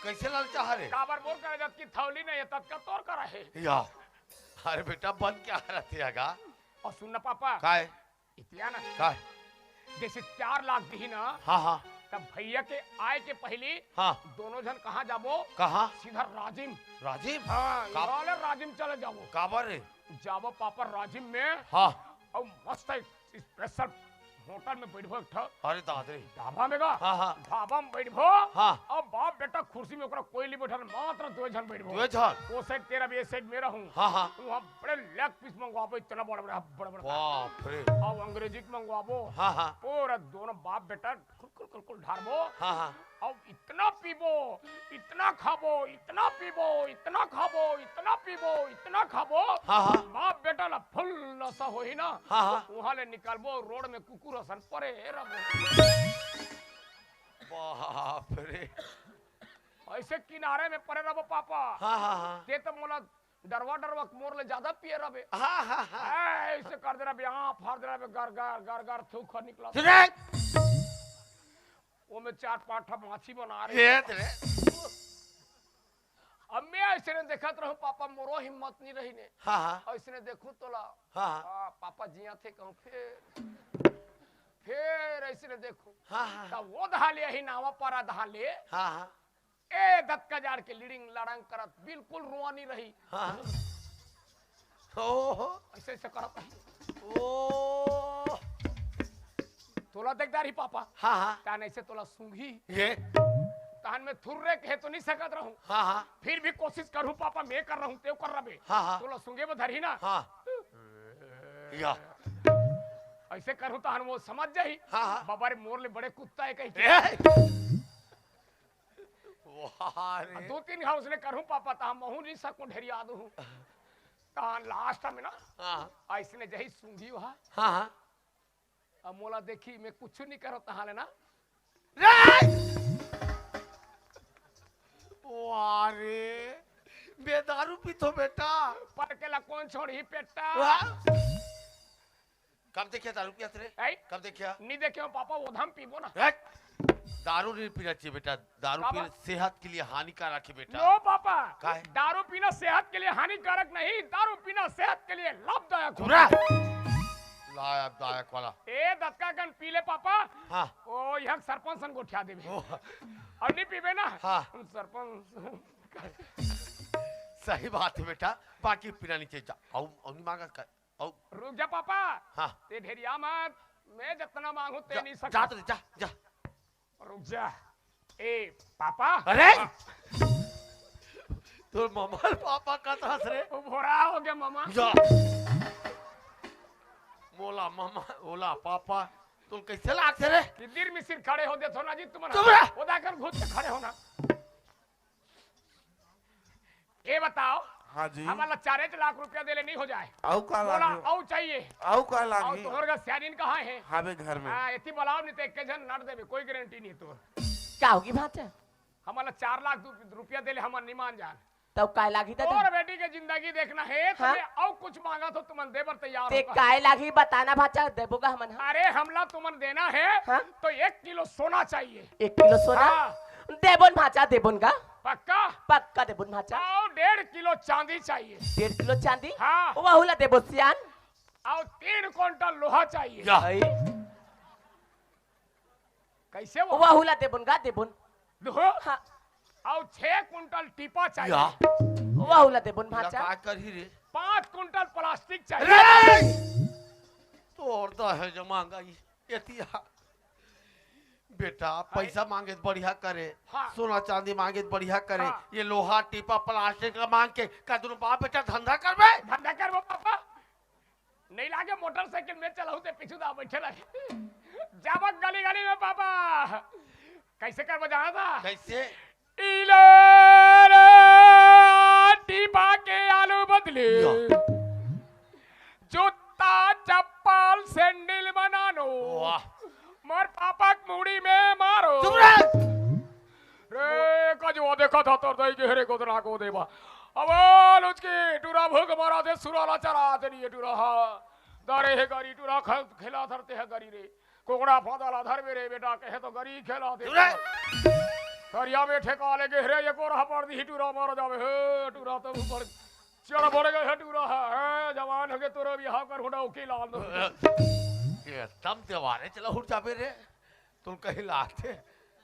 कैसे लाल चाह रे काबर मोर करे जब की थौली नहीं है तब का तोर करा है या अरे बेटा बन क्या रहते हैगा और सुनना पापा काय इतिया ना काय जैसे 4 लाख दी ना हाँ हाँ तब भैया के आय के पहले हाँ दोनों जन कहाँ जाबो कहाँ सीधा राजिम राजीव हाँ का- वाले राजिम चले जाबो काबर रे जाबो पापा राजिम में हाँ और मस्त स्पेशल होटल में बैठबो एक ठो अरे दादरे ढाबा में गा हाँ हाँ ढाबा में बैठबो हाँ अब बाप बेटा कुर्सी में ओकरा कोई नहीं बैठल मात्र 2 जन बैठबो तू झन वो साइड तेरा भी साइड मेरा हूँ हाँ हाँ वहाँ बड़े लेग पीस मंगवाबो इतना बड़ा बड़ा बड़ा बड़ा बाप रे और अंग्रेजी के मंगवाबो हाँ हाँ पूरा दोनों बाप बेटा कुल ढारबो हाँ हाँ और इतना पीबो इतना खाबो इतना पीबो इतना खाबो इतना पीबो इतना खाबो हाँ हाँ बाप बेटा ला फुल नशा हो ही ना हाँ हाँ वहाँ ले निकालबो रोड में कुकुर असन परे रहो बाप रे ऐसे किनारे में परे रहो पापा हाँ हाँ हाँ ते तो मोला डरवा डरवा मोर ले ज्यादा पिए रहे हाँ हाँ हाँ ऐसे कर दे रहे यहाँ फाड़ दे रहे गर गर गर गर थूक निकला सुने वो में 4-5 माछी बना रहे ये तेरे अब मैं ऐसे ने देखत रहूं पापा मोरो हिम्मत नहीं रही ने हाँ हाँ ऐसे ने देखूं तोला हाँ हाँ पापा जिया थे कहूं फिर ऐसे ने देखूं हाँ हाँ तब वो दहाले ही नावा पारा दहाले हाँ हाँ ए दत्का जार के लीडिंग लड़ंग करत बिल्कुल रुआ नहीं रही हाँ ओहो ऐसे ऐसे करत रही ओ तोला देखदार ही पापा हाँ हाँ तान ऐसे तोला सूंघी ये तान में थुर्रे के तो नहीं सकत रहूं हाँ हाँ फिर भी कोशिश करूं पापा मैं कर रहा हूं तेव कर रहे हाँ हाँ तोला सूंघे में धरी ना हाँ या ऐसे करूं तो वो समझ जाही हाँ हाँ बाबा रे मोर ले बड़े कुत्ता है कहीं वाह रे 2-3 हाउस ने करूं पापा ता महू नहीं सकूं ढेरिया दू ता लास्ट में ना हाँ ऐसने जही सूंघी वहा हाँ हाँ अब मोला देखी मैं कुछ नहीं करो तहां लेना वाह रे बेदारू पीतो बेटा पर केला कौन छोड़ी पेटा कब देखिया दारू पिया तेरे ऐ कब देखिया नहीं देखे पापा वो धाम पीबो ना दारू नहीं पीना चाहिए बेटा दारू पीना सेहत के लिए हानिकारक है बेटा नो पापा का है? दारू पीना सेहत के लिए हानिकारक नहीं दारू पीना सेहत के लिए लाभदायक पूरा होता है लाभदायक वाला ए दत्का गन पी ले पापा हाँ ओ यह सरपंच सन गोठिया देबे ओ, और नहीं पीबे ना हाँ। सरपंच सही बात है बेटा बाकी पीना नहीं चाहिए आओ नहीं मांगा कर आओ रुक जा पापा हाँ ते ढेरिया मत मैं जितना मांगू ते नहीं जा सकता तो जा जा रुक जा ए पापा अरे तो मामा पापा का हंस रे वो भोरा हो गया मामा जा मोला मामा ओला पापा तुम कैसे लागते रे किदिर मिसिर खड़े हो दे थो ना जी चुप रह। खुदा कर घुस के खड़े होना ये बताओ हाँ जी हमारा 4 लाख रुपया देले नहीं हो जाए आऊ का बोला लागी औ चाहिए आऊ का और लागी तोहर का सियारीन कहाँ है हावे घर में हाँ इतनी बलाव नहीं तो एक जन नट देवे कोई गारंटी नहीं तोर क्या होगी भाचा हमारा 4 लाख रुपया देले हमार नहीं मान जान तब काय लागी दादा और बेटी के जिंदगी देखना है तुम्हें और कुछ मांगा तो तुमन देवर तैयार ते होगा काय लागी बताना भाचा देबोगा हमन हाँ? अरे हमला तुमन देना है हाँ? तो 1 किलो सोना चाहिए 1 किलो सोना हाँ, देबोन भाचा देबोन का पक्का पक्का देबोन भाचा और 1.5 किलो चांदी चाहिए 1.5 किलो चांदी हाँ वो हुला देबो सियान और 3 क्विंटल लोहा चाहिए जा आई कैसे वो वो हुला देबोन का देबोन लोहो हाँ और 6 क्विंटल टीपा या चाहिए वो हुला देबोन भाचा का कर ही रे 5 क्विंटल प्लास्टिक चाहिए रे तो और दा है जो मांगाई एतिया बेटा पैसा मांगे तो बढ़िया करे हाँ। सोना चांदी मांगे तो बढ़िया करे हाँ। ये लोहा टीपा प्लास्टिक का मांग के का दोनों बाप बेटा धंधा करबे धंधा कर वो पापा नहीं लागे मोटरसाइकिल में चलाऊ ते पीछू दा बैठे लगे जाबक गली गली में पापा कैसे कर बजाना था कैसे टीपा के आलू बदले जूता चप्पल सैंडल बनानो वाह मोर पापा मुड़ी में मारो चुप रह रे कजवा देखा था तोर दई के हरे गोदना को देवा अब लुचकी टूरा भूख मारा दे सुराला चरा दे टूरा हा दारे है गरी टूरा खेला धरते है गरी रे कोकड़ा फादाला धर मेरे बेटा कहे तो गरी खेला दे चुप रह करिया में ठेका ले गहरे ये को रहा पड़ दी टूरा मार जावे हे टूरा तो ऊपर चढ़ पड़ गए है टूरा है जवान हो गए तोरो बियाह कर हुडा उकी लाल दो ये तम त्योहारे चला उठ जाबे रे तुम कहीं लाते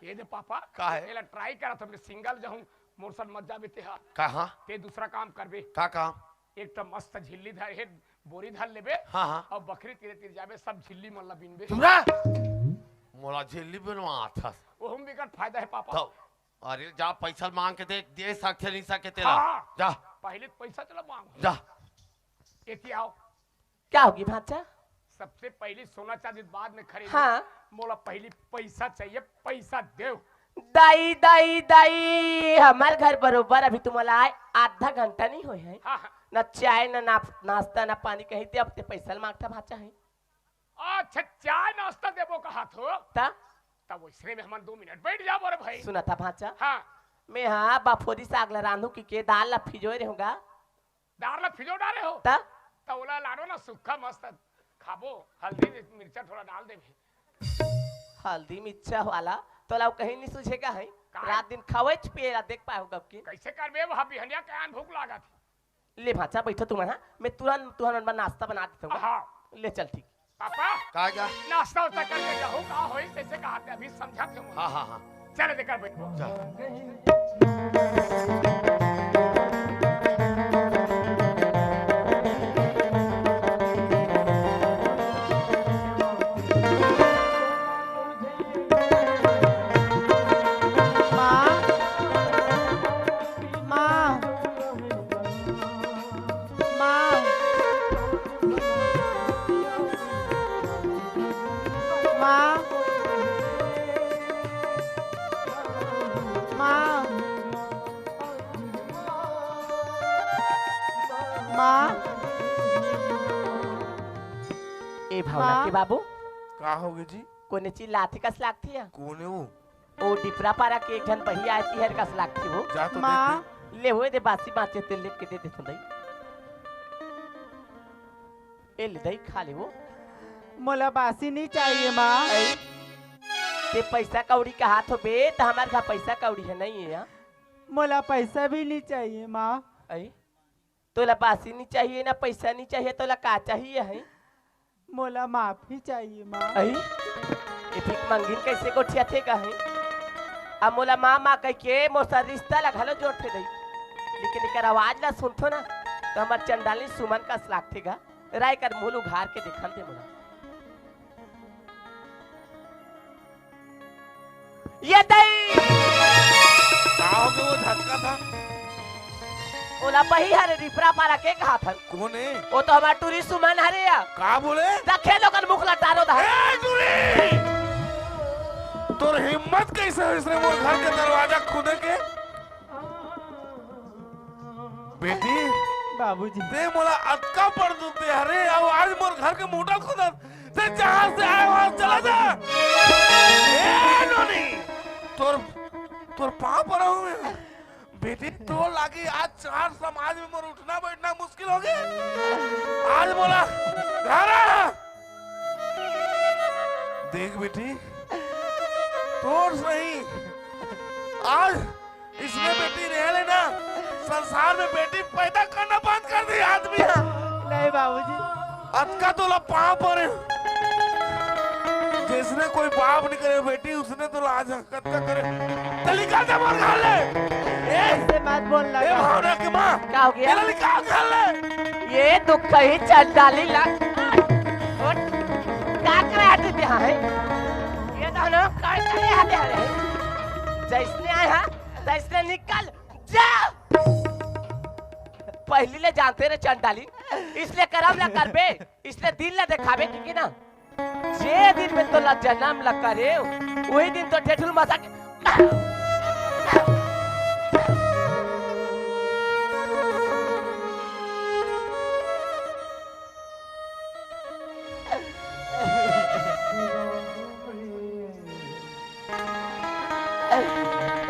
ये दे पापा का है एला ट्राई करा तुमने सिंगल जाऊं मोरसन मत जाबे ते हा कहां ते दूसरा काम करबे का काम एक तो मस्त झिल्ली धर हे बोरी धर लेबे हां हां और बकरी तीरे तीर जाबे सब झिल्ली मल्ला बिनबे चुप रह मोला झिल्ली बनवा था वो हम बिकट फायदा है पापा तो अरे जा पैसा मांग के दे सकते नहीं सके तेरा हाँ। जा पहले पैसा चला मांगो जा एक आओ क्या होगी भाचा सबसे पहले सोना चांदी बाद में खरीद हाँ मोला पहले पैसा चाहिए पैसा देव दाई दाई दाई हमारे घर बरोबर अभी तुम्हारा आए आधा घंटा नहीं हुए है हाँ हाँ न चाय न नाश्ता न पानी कहीं ते अब ते पैसा मांगता भाचा है अच्छा चाय नाश्ता देबो कहा थो ता तब इसने में हम 2 मिनट बैठ जाओ रे भाई सुना था भाचा हाँ मैं हाँ बाफोरी साग ला रांधू की दाल ला फिजोए रहूंगा दाल ला फिजो डाले हो ता तौला लाडो ना सूखा मस्त खाबो हल्दी मिर्चा थोड़ा डाल दे हल्दी मिर्चा वाला तो लाओ कहीं नहीं सूझेगा है का? रात दिन खावे पिएला देख पाओ कब की कैसे करबे वहां बिहनिया के आन भूख लागा थी ले भाचा बैठो तुम्हारा मैं तुरंत तुम्हारा नाश्ता बना देता हूँ हाँ ले चल ठीक पापा का जा नाश्ता उस्ता करके जाओ का होई कैसे कहा थे अभी समझा थे हां हां हां चले देकर बैठो जा ए भावना के बाबू का होगे जी कोने ची लाठी कस लागती है कौन है वो ओ डिपरा पारा के एक जन भैया आती है कस लागती वो जा तो देख दे। ले हुए दे बासी बाचे तेल लेके दे दे दई ए ले दई खा ले वो मोला बासी नहीं चाहिए माँ ऐ, ते पैसा कौड़ी का हाथ हो बे तो हमारे घर पैसा कौड़ी है नहीं है मोला पैसा भी नहीं चाहिए माँ ऐ तोला बासी नहीं चाहिए ना पैसा नहीं चाहिए तोला का चाहिए है मोला माफी चाहिए माँ ऐ ये फिक मंगिन कैसे गोठिया थे का है अब मोला माँ माँ कह के मोसा रिश्ता लगा लो जोड़ थे दई लेकिन इकर आवाज ला सुनथो ना तो हमार चंडाली सुमन का सलाक थेगा राय कर मुंह उघार के देखन दे मोला ये दई का होगे वो झटका था ओला पही हरे रिपरा पारा के कहा था कौन है? वो तो हमारा टूरिस्ट सुमन हरे या का बोले? रखे लोगन मुख लटारो दा ए टूरी! तोर हिम्मत कैसे है इसने मोर घर के दरवाजा खुदे के? बेटी बाबूजी ते मोला अटका पड़ दूते अरे अब आज मोर घर के मोटा खुदत ते जहां से आए वहां चला जा। ए नोनी तोर पाँव पड़ा हूँ मैं। बेटी तो लागी आज चार समाज में मोर उठना बैठना मुश्किल हो गया। आज बोला घर आ। देख बेटी तोर सही आज इसमें बेटी रह लेना संसार में बेटी पैदा करना बंद कर दी आदमी। नहीं बाबूजी अतका तो ला पाँव पड़े जिसने कोई बाप नहीं करे बेटी उसने तो आज हरकत का करे तलिका दे मोर घर ले। ऐसे बात बोल ए लगा भावना की माँ क्या हो गया तलिका घर ले। ये दुख ही चल डाली लग और क्या करे हटे दे है ये दोनों काय करे हटे हरे जैसने आए हैं जैसने निकल जा। पहली ले जानते रहे चंडाली इसलिए करम ला करबे इसलिए दिल ला दिखावे कि ना जे दिन में तो ला जन्म ला करे वही दिन तो ठेठुल मजाक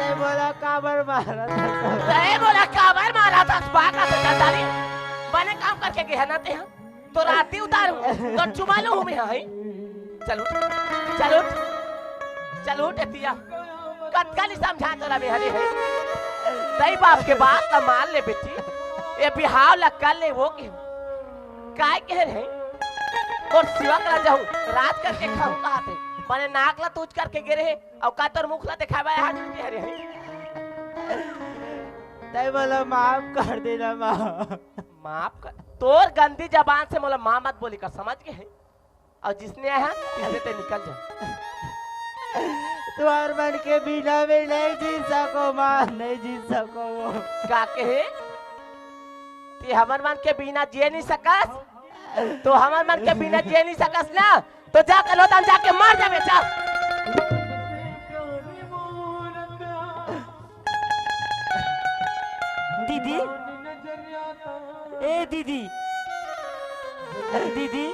नहीं बोला काबर मारा था सही बोला काबर मारा था बाका से चंडाली बने काम करके गया ना ते तो राती उतारू तो चुमा लो हूं मैं है चलो चलो चलो टेतिया कतकाली समझा तोरा में हरे है सही बाप के बात ना मान ले बेटी ये बिहाव ला कर ले वो के काय कह रहे और सिवा करा जाऊं रात करके खाऊं कहा थे मैंने नाक ला तूच करके गिरे है और का तोर मुख ला दिखावा हाथ कह रहे हैं नहीं बोला माफ कर देना माँ माफ कर तोर गंदी जबान से मोला माँ मत बोली कर समझ गए है और जिसने आया इससे ते निकल जा तुम्हार मन के बिना में नहीं जी सको माँ नहीं जी सको वो का कहे ते हमर मन के बिना जिए नहीं सकस तो हमर मन के बिना जिए नहीं सकस ना तो जा कर लोतन जाके मार जा बेटा दीदी ए दीदी दीदी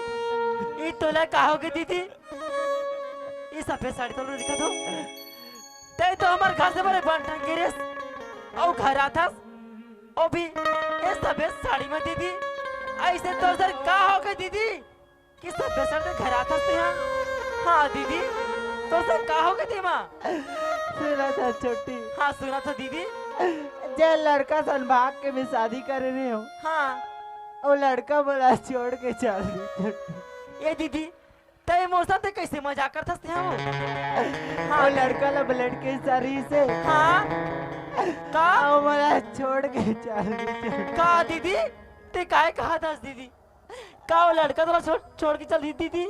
ये तोला कहोगे दीदी ये सफेद साड़ी तो दिखा दो ते तो हमारे घर से बड़े बंटन गिरे और घर आता ओ भी ये सफेद साड़ी में दीदी ऐसे तो सर का होगे दीदी कि सफेद साड़ी घर आता से यहाँ हाँ दीदी तो सर का होगे दी माँ सुना था छोटी हाँ सुना था दीदी जे लड़का सन भाग के भी शादी कर रहे हो हाँ वो लड़का बोला छोड़ के चल दी छोटी ये दीदी ते मौसम ते कैसे मजाक करता से हम वो लड़का ला ब्लड के शरीर से हाँ का वो बोला छोड़ के चल दी छोटी। का दीदी ते काय कहा था दीदी का वो लड़का तो छोड़ के चल दी दीदी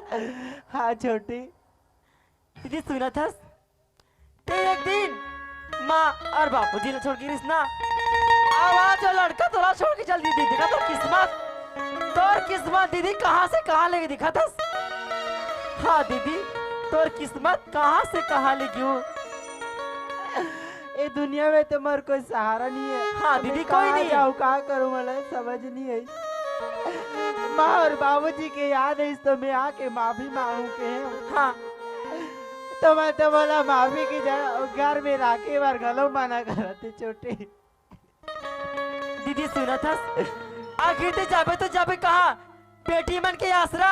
हाँ छोटी दीदी सुना था ते एक दिन माँ और बापू जी ने छोड़ के रिश्ना आवाज जो लड़का तोरा छोड़ के चल दी दीदी का तो किस्मत दीदी कहाँ से कहाँ लेके दिखा था हाँ दीदी तोर किस्मत कहाँ से कहाँ ले गयो ये दुनिया में तुम्हार कोई सहारा नहीं है हाँ दीदी कोई नहीं जाऊँ कहाँ करूँ मला समझ नहीं है माँ और बाबूजी के याद है इस तो मैं आके माफी मांगू के हाँ तो मैं तो बोला माफी की घर में राखे बार गलो माना करते छोटे दीदी सुना था आखिर ते जाबे कहा बेटी मन के आसरा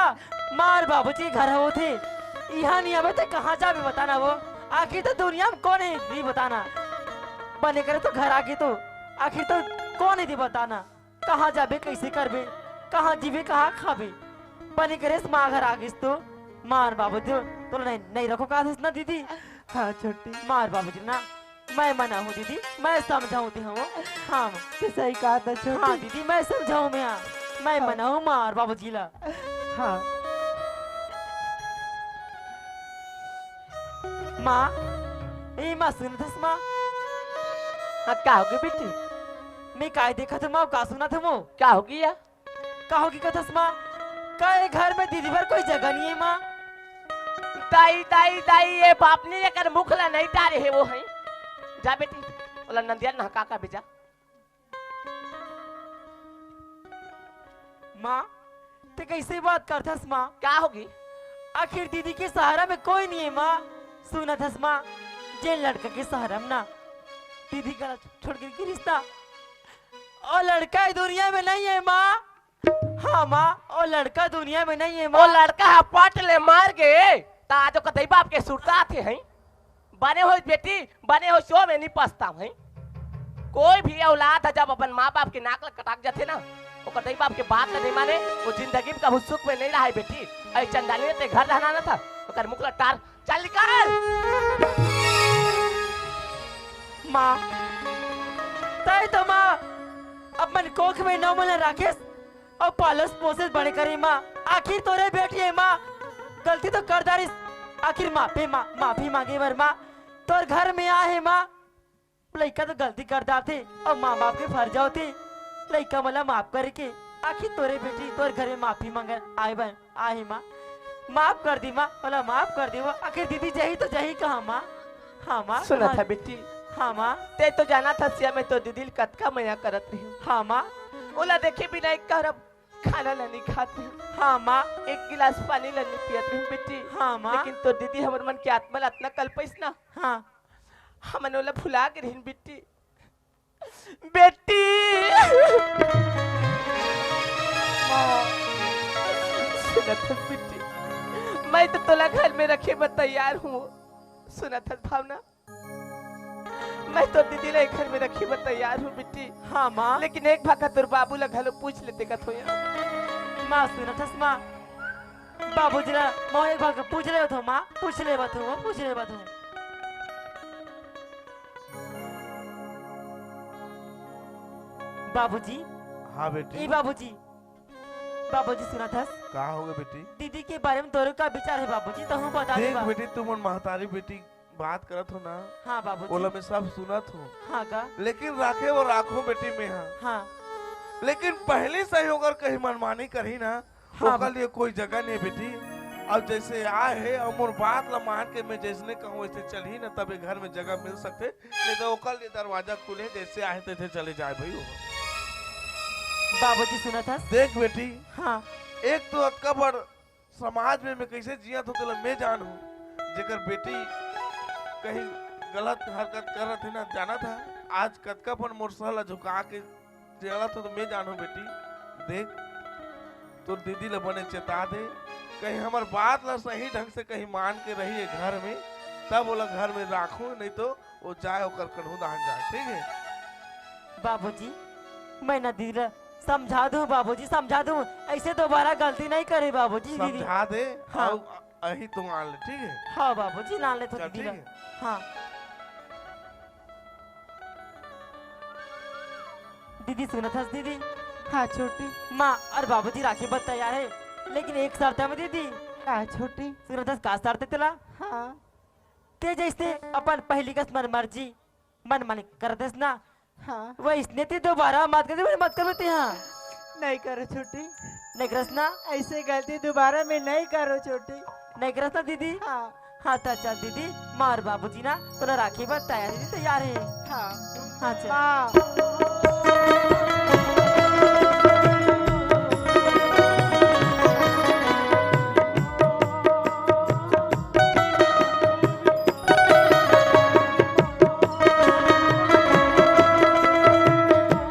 मार बाबूजी घर हो थे यहाँ नहीं आवे तो कहाँ जाबे बताना वो आखिर तो दुनिया में कौन है नहीं बताना बने करे तो घर आके तो आखिर तो कौन है बताना कहाँ जाबे कैसे करबे कहाँ जीवे कहाँ खाबे बने करे माँ घर आगे तो मार बाबूजी तो नहीं रखो का ना दीदी हाँ छोटी मार बाबूजी ना मैं मना हूँ दीदी मैं समझाऊँ दी हूँ हाँ तो सही कहा था छोटी हाँ दीदी मैं समझाऊँ मैं मना हूँ मार बाबूजी ला हाँ माँ ए माँ सुन थस माँ हाँ क्या हो गई बेटी मैं काय देखा था माँ का सुना था मो क्या हो गया? कहो की कथस माँ का ये घर में दीदी भर कोई जगह नहीं है माँ। दाई दाई दाई ये बाप ने लेकर मुखला नहीं तारे है वो है। जा बेटी बोला नंदिया नहका का भेजा। माँ ते कैसे बात करथस माँ? क्या होगी? आखिर दीदी के सहारा में कोई नहीं है माँ। सुना थस माँ जे लड़का के सहारा में ना दीदी का छोड़ के रिश्ता और लड़का दुनिया में नहीं है माँ। हाँ माँ और लड़का दुनिया में नहीं है वो माँ। लड़का पट ले मार गए ताजो कतई बाप के सुरता आते हैं। बने हो बेटी बने हो शो में नहीं पछता है। कोई भी औलाद है जब अपन माँ बाप के नाक कटाक जाते ना वो कतई बाप के बात नहीं माने वो जिंदगी में कभी सुख में नहीं रहा है बेटी। अरे चंदाली ने ते घर रहना ना था तो कर मुखला तार चल निकाल। माँ तय तो माँ अपन कोख में नौ महीने राकेश और पालस पोसेस बड़े करे माँ। आखिर तोरे बेटी है माँ गलती तो कर दारिस आखिर माफी मांगे वर माँ तोर घर में आए माँ। लड़का तो गलती कर दाते और माँ बाप के फर्ज होते लड़का मला माफ करे के आखिर तोरे बेटी तोर घर में माफी मांगे आए बन आए माँ माफ कर दी माँ बोला माफ कर दी वो आखिर दीदी जही तो जही कहा माँ। हाँ माँ सुना था बेटी हाँ माँ ते तो जाना था सिया में तो दीदी कतका मया करत रही। हाँ माँ ओला देखे बिना एक करब खाना नहीं खाते हैं। हाँ माँ एक गिलास पानी नहीं पियते हैं बेटी। हाँ माँ लेकिन तो दीदी हमर मन के आत्मा इतना कल्पइस ना हाँ हमन ओला भुला के रहिन बेटी। बेटी सुना था बेटी मैं तो तोला घर में रखे मैं तैयार हूँ। सुना था भावना मैं तो दीदी ले घर में रखी मैं तैयार हूँ बेटी। हाँ माँ लेकिन एक भाका तुर बाबू ला घलो पूछ लेते का थोया। माँ सुना था माँ बाबूजी ना माँ एक बार पूछ रहे हो माँ पूछ ले बात हूँ पूछ ले बात हूँ। बाबूजी हाँ बेटी ई बाबूजी बाबूजी सुना था कहा होगा बेटी? दीदी के बारे में तोरे का विचार है बाबूजी तो हम बता दे देख बेटी तुम और महतारी बेटी बात करत हो ना हाँ बाबूजी ओला मैं सब सुनत हूँ हाँ का लेकिन राखे वो राखो बेटी में हाँ हाँ लेकिन पहले से ही अगर कहीं मनमानी करी ना हाँ, ओकर लिए कोई जगह नहीं बेटी। अब जैसे आए है और मोर बात ला मान के मैं जैसने कहूँ वैसे चल ही ना तब घर में जगह मिल सकते नहीं तो ओकर लिए दरवाजा खुले जैसे आए तैसे चले जाए भाई। बाबूजी सुना था देख बेटी हाँ एक तो अक्का बड़ समाज में मैं कैसे जिया तो तुला मैं जानू जेकर बेटी कहीं गलत हरकत कर रही ना जाना था आज कतका पर मोरसला झुका के चला तो मैं जानू बेटी। देख तो दीदी ले बने चेता दे कहीं हमार बात ला सही ढंग से कहीं मान के रही है घर में तब वो घर में राखू नहीं तो वो जाए होकर कन्हू दान जाए ठीक है। बाबूजी मैं ना दीदी समझा दूं बाबूजी समझा दूं ऐसे दोबारा गलती नहीं करे बाबूजी दीदी समझा दे हाँ। और यही तुम मान ले ठीक है। हाँ बाबूजी ला ले तो चल, दीदी ठीक ला। है। हाँ दीदी सुना था दीदी हाँ छोटी माँ और बाबूजी राखी बत तैयार है लेकिन एक शर्त है में दीदी हाँ छोटी सुना था का शर्त है तेला हाँ ते जैसे अपन पहली कस मन मर्जी मन कर देस ना हाँ वो इसने ते दोबारा मत कर मत कर बेटे हाँ नहीं करो छोटी नहीं करस ना ऐसे गलती दोबारा मैं नहीं करो छोटी। नहीं करस ना दीदी हाँ हाँ तो चल दीदी माँ और बाबूजी ना तोला राखी बत तैयार है हाँ हाँ चल माँ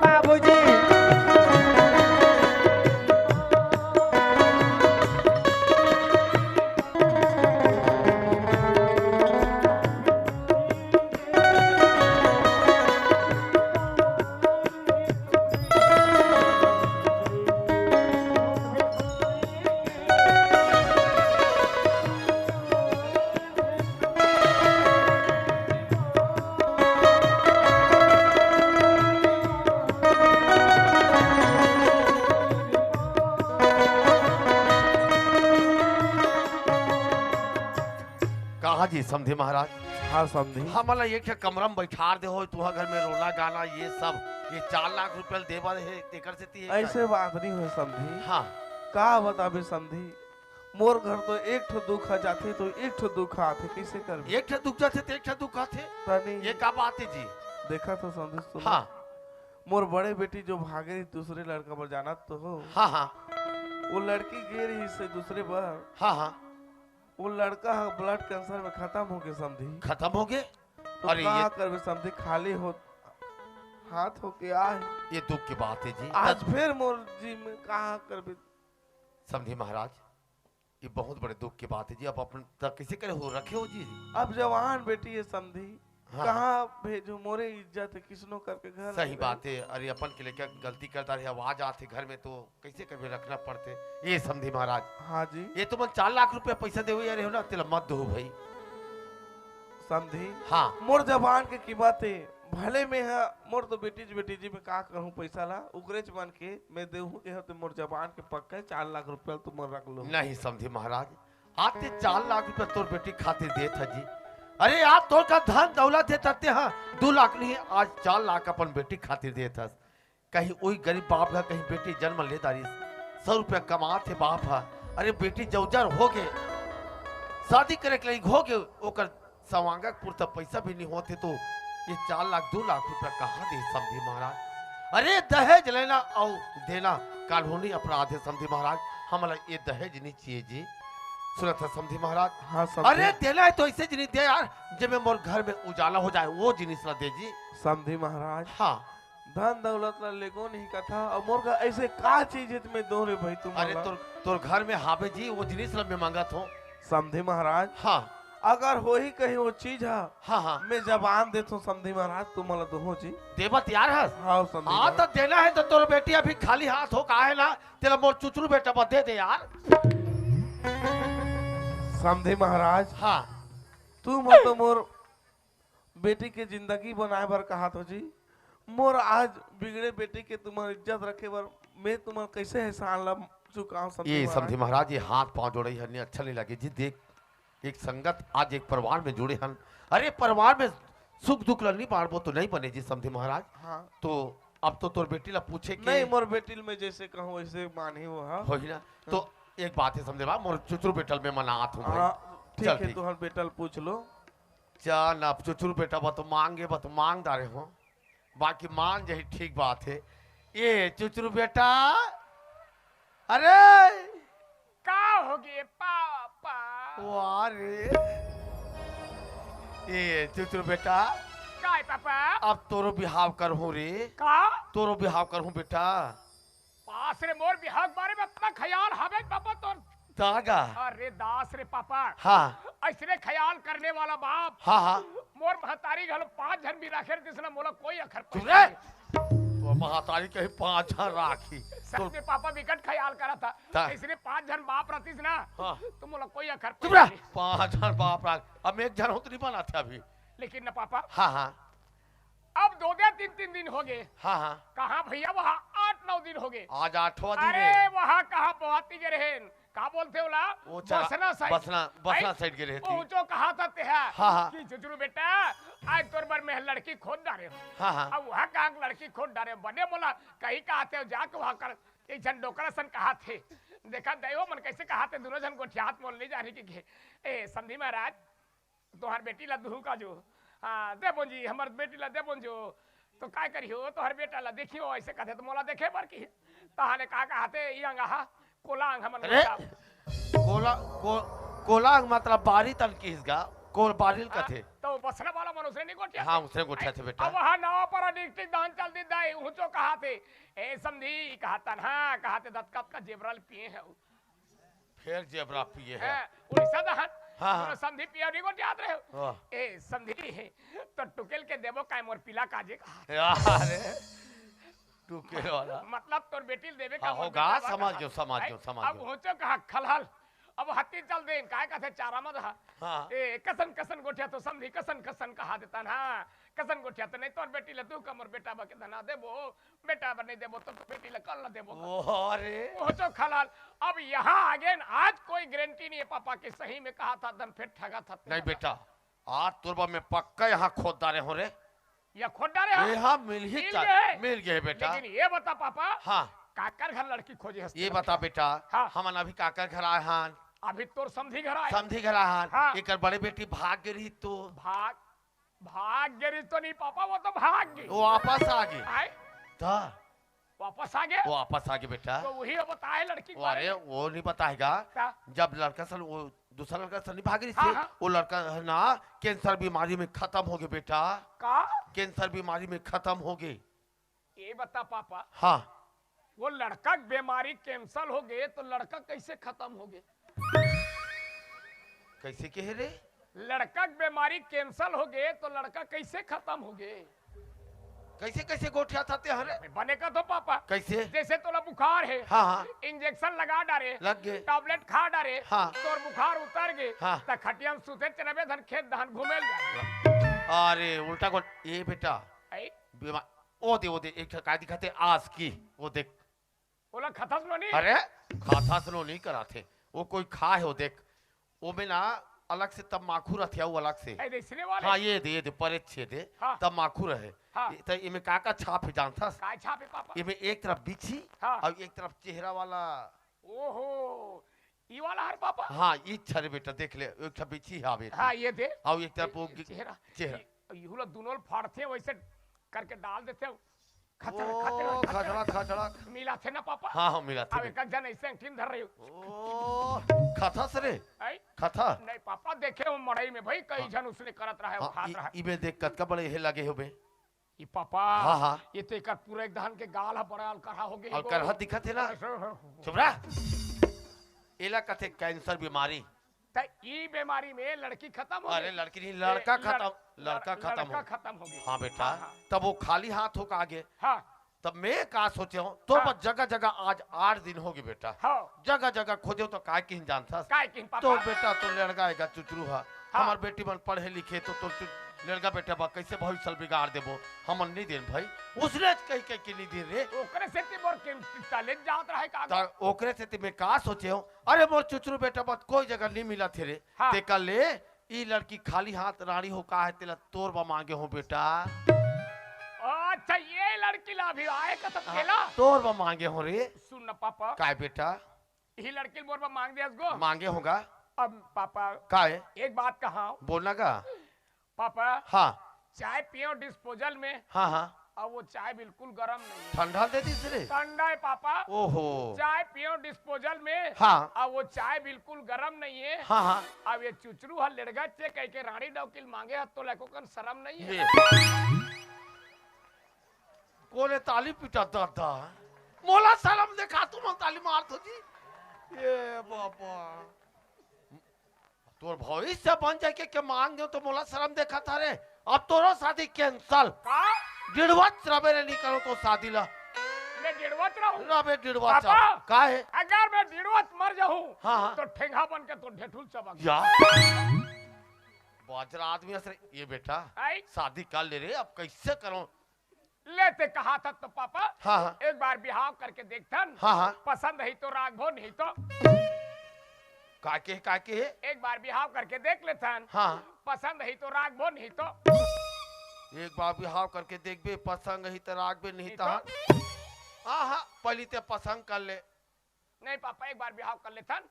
बाबूजी कहा जी समझे महाराज हाँ समझी हमला एक कमरा में बैठा दे हो तुहा घर में रोना गाना ये सब ये 4 लाख रुपया देवा है तेकर से ती ऐसे बात नहीं हो समझी। हाँ का बताबे समझी, मोर घर तो एक ठो दुख आ जाते तो एक ठो दुख आते, कैसे कर एक ठे दुख जाते तो एक ठे दुख आते, तनी ये का बात है जी। देखा तो समझी सुन। हाँ मोर बड़े बेटी जो भागे रही दूसरे लड़का पर, जाना तो हो। हाँ हाँ वो लड़की गे रही से दूसरे पर, हाँ हाँ वो लड़का ब्लड कैंसर में खत्म हो गए समझी। खत्म हो गए। तो अरे का ये करबे समझी, खाली हो हाथ हो के आए। ये दुख की बात है जी। आज फिर मोर जी में कहा करबे समझे महाराज, ये बहुत बड़े दुख की बात है जी। अब अपन तक किसी करे हो रखे हो जी। अब जवान बेटी है समझी, हाँ। कहाँ भेजू, मोरे इज्जत है किसनो करके घर सही में बात है। अरे अपन के लिए क्या गलती करता रहे, आवाज आते घर में तो कैसे कभी रखना पड़ते। ये समझे महाराज, हाँ जी ये तुम 4 लाख रुपया पैसा दे रहे हो ना, तेरा मत दो भाई। समझी। हाँ मोर जबान के की बात है, भले में है मोर तो बेटी जी में का कहूँ पैसा ला उकरेच बन के मैं देहूँ के तो मोर जबान के पक्का 4 लाख रुपया तुम रख लो। नहीं समझे महाराज, आते 4 लाख रुपया तोर बेटी खातिर दे था जी। अरे आप तोर का धन दौलत है तते, हाँ 2 लाख नहीं आज 4 लाख अपन बेटी खातिर दे था। कहीं वही गरीब बाप का कहीं बेटी जन्म ले दारी 100 रुपया कमाते बाप है। अरे बेटी जौजर हो गए, शादी करे के लिए हो गए, ओकर सवांगक पुरता पैसा भी नहीं होते तो ये 4 लाख 2 लाख रुपया कहाँ दे समझे महाराज। अरे दहेज लेना और देना कानूनी अपराध है समझे महाराज। हमारा ये दहेज नहीं चाहिए जी। सुना था समझे महाराज। हाँ समझी। अरे देना है तो ऐसे जिनिस दे यार, जब में मोर घर में उजाला हो जाए वो जिनिस ला दे जी। समझी महाराज। हाँ धन दौलत ला लेगो नहीं का था, और मोर का ऐसे का चीज है तुम्हें दो रे भाई तुम। अरे तोर घर में हावे जी वो जिनिस ला मैं मांगत हूँ। समझी महाराज। हाँ अगर हो ही कहीं वो चीज है, हाँ हाँ मैं जबान देता हूँ समझी महाराज, तुम मला दो जी। देवा तैयार है। हाँ समझी हाँ महाराज। तो देना है तो तोर बेटी अभी खाली हाथ हो का है ना, तेरा मोर चुचरू बेटा बस दे दे यार। समझी महाराज। हाँ तुम तो मोर बेटी के जिंदगी बनाए बर कहा तो जी, मोर आज बिगड़े बेटी के तुम्हार इज्जत रखे बर मैं तुम्हार कैसे एहसान ला चुका हूँ। ये समझे महाराज, ये हाथ पांव जोड़े हन अच्छा नहीं लगे जी। देख एक संगत आज एक परिवार में जुड़े हन, अरे परिवार में सुख दुख नहीं बांटबो तो नहीं बने जी समझे महाराज। हाँ तो अब तो तोर बेटी ला पूछे कि नहीं, मोर बेटी में जैसे कहूँ वैसे मानी हो। हाँ हो ही ना, तो एक बात है समझे बा, मोर चुचरू बेटल में मनात हूँ भाई। हाँ ठीक चल है, ठीक। तुहर बेटल पूछ लो। चल अब चुचरू बेटा बा तो मांग दारे हो, बाकी मान जही ठीक बात है। ये चुचरू बेटा, अरे का हो गए पापा? वाह रे, ये चुचरू बेटा का है पापा? अब तोरो बिहाव करहूं रे, का तोरो बिहाव करहूं बेटा। पास रे मोर बिहार के बारे में अपना ख्याल हवे पापा तोर। दागा अरे दास रे पापा, हाँ ऐसने ख्याल करने वाला बाप हाँ हाँ मोर महतारी घलो 5 जन भी राखे जिसने मोला कोई अखर चुप रे, तो महातारी कहीं 5 जन राखी सच तो में पापा विकट ख्याल करा था। था। इसने 5 जन बाप रहतीस ना, हाँ। तो मोला कोई अखर चुप रह, 5 जन बाप राख। अब एक जन हो तो नहीं बना थे अभी। लेकिन ना पापा हाँ हाँ अब 2-3 दिन हो गए। हाँ हाँ कहा भैया वहाँ 8-9 दिन हो गए। आज 8वां दिन अरे है। वहाँ कहा पवाती के रहे का बोलते होला वो चला- बसना साइड बसना साइड के रहती। वो जो कहा था ते है हाँ, हाँ। कि चुचरू बेटा आज तोर बर में लड़की खोद डाले हो। हाँ हाँ अब वहाँ कहा लड़की खोद डाले बने बोला कहीं कहते हो जाके वहाँ कर एक जन डोकरा सन कहा थे। देखा दैव मन कैसे कहा थे दोनों जन गोठियात मोल नहीं जा रही कि ए समझी महाराज तोहर बेटी ला दुहू का जो हाँ देबो जी हमार बेटी ला देबो जो तो काय करियो तोहर बेटा ला देखियो ऐसे कहते तो मोला देखे बर की तहाने कहा कहते ई अंगा कोलांग हमन अरे कोलांग मतलब बारी तन किसगा कोल बारिल का थे। तो बसना वाला मनुष्य नहीं गोठिया हाँ उसने गोठिया थे बेटा। अब वहाँ नवा पर डिस्ट्रिक्ट दान चल दी दाई ऊंचो कहा थे ए समझी कहतन हाँ कहते दत्कत का जेबरल पिए है फिर जेबरा पिए है। उड़ीसा दहन हाँ, हाँ। समझी पिया नहीं गोठिया याद रहे वाह। ए समझी तो टुकेल के देबो काय मोर पिला काजे कहा यार टुके वाला मतलब तोर बेटी देवे का हाँ, मोर होगा, बेटा बा समझ कहा। गयो, समझ आई, गयो, समझ अब गयो। ऊंचो कहा खलहल अब हत्ती चल दे काय कहते चारा मत हा हाँ। ए कसन कसन गोठिया तो समझी कसन कसन कहा देता ना कसन गोठिया तो नहीं तोर बेटी ले तू कमर बेटा बा के धना देबो बेटा बा नहीं देबो तो बेटी ले कल देबो अरे वो तो खलाल अब यहाँ आगे आज कोई गारंटी नहीं है पापा के सही में कहा था धन फिर ठगा था नहीं बेटा आज तुरबा में पक्का यहाँ खोद डाले हो रे। या खोद डाले हम? ये हाँ मिल ही मिल गए। मिल गए बेटा। लेकिन ये बता पापा, हाँ काकर घर लड़की खोजे हंसते ये हैं। बता बेटा, हाँ। हमन अभी काकर घर आए हान, अभी तोर समधी घर आए। समझी घर आए हान, हाँ। एकर बड़े बेटी भाग गई तो भाग भाग गिरी तो नहीं पापा, वो तो भाग गई। वो वापस आ गई। आए था वापस आ गए। वो वापस आ गई बेटा। तो वही बताए लड़की के वो बारे अरे में। वो नहीं बताएगा, क्या? जब लड़का सन वो दूसरा लड़का सन नहीं भाग रही हाँ, थी, हाँ। वो लड़का है ना कैंसर बीमारी में खत्म हो गया बेटा, का कैंसर बीमारी में खत्म हो गई। ये बता पापा, हाँ वो लड़का की बीमारी कैंसल हो गए तो लड़का कैसे खत्म हो गए? कैसे कह रे? लड़का की बीमारी कैंसल हो गए तो लड़का कैसे खत्म हो गए? कैसे कैसे गोठिया था हरे? बने का तो पापा कैसे? जैसे तोला बुखार है, हाँ हाँ इंजेक्शन लगा डारे, लग गए। टैबलेट खा डारे, हाँ। तोर बुखार उतर गए, हाँ। त खटिया में सुते चलबे धन खेत धान घूमे जा। अरे उल्टा गोल ये बेटा बीमार वो दे एक ठका दिखाते आज की वो देख। बोला खतस लो नहीं। अरे खाता सुनो नहीं कराते, वो कोई खा है वो देख, वो में ना अलग से तम्बाकू रखे वो अलग से। ऐ देखने वाले। हाँ ये दे परेच छे दे हाँ। तम्बाकू रहे। हाँ। तो इमे काका छाप है जानता? काय छापे पापा? इमे एक तरफ बिछी हाँ। और एक तरफ चेहरा वाला। ओहो ई वाला हर पापा। हाँ ये छरे बेटा देख ले, एक तरफ बिछी है आवे हाँ ये दे और एक तरफ वो चेहरा चेहरा। यू लोग दोनों फाड़ते वैसे करके डाल देते हो। खचड़ ओ खचड़ा खचड़ा। मिला थे ना पापा? हाँ हाँ मिला अब था। एक जन ऐसे टीम धर रही हो। ओ खथा सरे ऐ खथा। नहीं पापा देखे हो मड़ई में भाई कई जन उसने करत रहा है वो खात रहा है। इमे देख कतका बड़े हे लगे हो बे। ये पापा हाँ, हाँ। ये तो एक पूरे एक धान के गाल है बड़ा अलकहा हो गया। और करहत दिखत है ना। चुप रह। एला कथे कैंसर बीमारी। तो ई बीमारी में लड़की खत्म हो अरे गई। लड़की नहीं लड़का खत्म, लड़का खत्म लड़का हो। खत्म हो गया। हाँ बेटा, हाँ, हाँ। तब वो खाली हाथ होकर आगे। हाँ तब मैं का सोचे हूँ तो हाँ। बस जगह जगह आज 8 दिन हो गए बेटा, हाँ जगह जगह खोजे तो काय की जानता। काय किन तो पापा? बेटा तो लड़का आएगा चुचरू हा। हाँ। हमार बेटी मन पढ़े लिखे तो लड़का बेटा बा कैसे भविष्य बिगाड़ देबो हमन नहीं देन भाई। उसने कह के नहीं दे रे। ओकरे से ती मोर के कॉलेज जात रहा है का? ता ओकरे से मैं का सोचे हूँ, अरे मोर चुचरू बेटा बात कोई जगह नहीं मिला थे रे। हाँ। ते कल ले ई लड़की खाली हाथ रानी हो का है तेला तोर बा मांगे हो बेटा। अच्छा ये लड़की ला भी आए का तो खेला। तोर बा मांगे हो रे। सुन ना पापा, काय बेटा ये लड़की मोर पर मांग दिया गो। मांगे होगा अब पापा काय एक बात कहा बोलना का। पापा, हाँ चाय पियो डिस्पोजल में हाँ हाँ और वो चाय बिल्कुल गर्म नहीं है, ठंडा दे दी रे। ठंडा है पापा। ओहो चाय पियो डिस्पोजल में हाँ और वो चाय बिल्कुल गर्म नहीं है। हाँ हाँ अब ये चुचरू हल लड़गा चे कह के रानी डौकिल मांगे हत तो लको कन शर्म नहीं है। ये कोने ताली पिटा दादा मोला सलाम देखा तुम ताली मार तो जी। ये बाबा तोर भविष्य बन जाए के मांग दो तो मोला शर्म देखा था रे। अब तोरो शादी कैंसल। का 1.5 वर्ष रबे रे निकलो तो शादी ला मैं डेढ़वत रहूं। रबे 1.5 वर्ष पापा। का है। अगर मैं डेढ़वत मर जाऊं हाँ, हाँ। तो ठेंगा बन के तो ढेठुल चबक या बाजरा आदमी असरे ये बेटा आई शादी कर ले रे। अब कैसे करो लेते कहा था तो पापा हाँ हाँ एक बार बिहाव करके देखथन। हाँ हाँ पसंद है तो रागभो नहीं तो काके है एक बार बिहाव करके देख लेथन। हाँ पसंद है तो रागभो नहीं तो एक बार बिहाव करके देखबे पसंद ही तो रागबे नहीं नहीं तो तो? हाँ हाँ पहले ते पसंद कर ले। नहीं पापा एक बार बिहाव कर लेथन,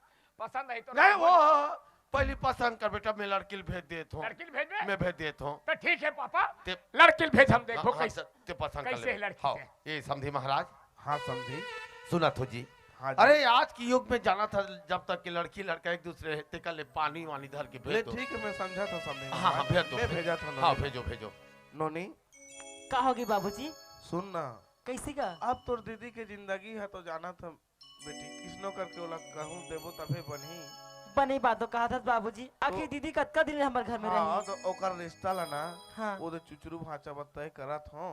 पसंद है तो नहीं रागभो वो पहले पसंद कर बेटा, मैं लड़की भेज देता हूँ। लड़की भेजबे मैं भेज देता हूँ। तो ठीक है पापा, ते- लड़की भेज हम देखो हाँ, कैसे ते पसंद कर कैसे ले। है लड़की हाँ, के? ये समझी महाराज हाँ समझी। सुना तो जी। हाँ अरे आज की युग में जाना था जब तक कि लड़की लड़का एक दूसरे ते कर ले पानी वानी धर के ले भेज दो। ठीक है मैं समझा था समझी। हाँ हाँ भेज दो मैं भेजा था हाँ नोनी। भेजो भेजो। नोनी का होगी बाबूजी? सुन ना, कैसी का? अब तोर दीदी के जिंदगी है तो जाना था बेटी किसनो करके ओला कहूँ देबो तबे बनी। बने बातों कहा था बाबूजी। आखिर दीदी कतका दिन हमारे घर में हाँ रही? तो ओकर रिश्ता ला ना हाँ वो चुचरू भाचा बत्ता करत हो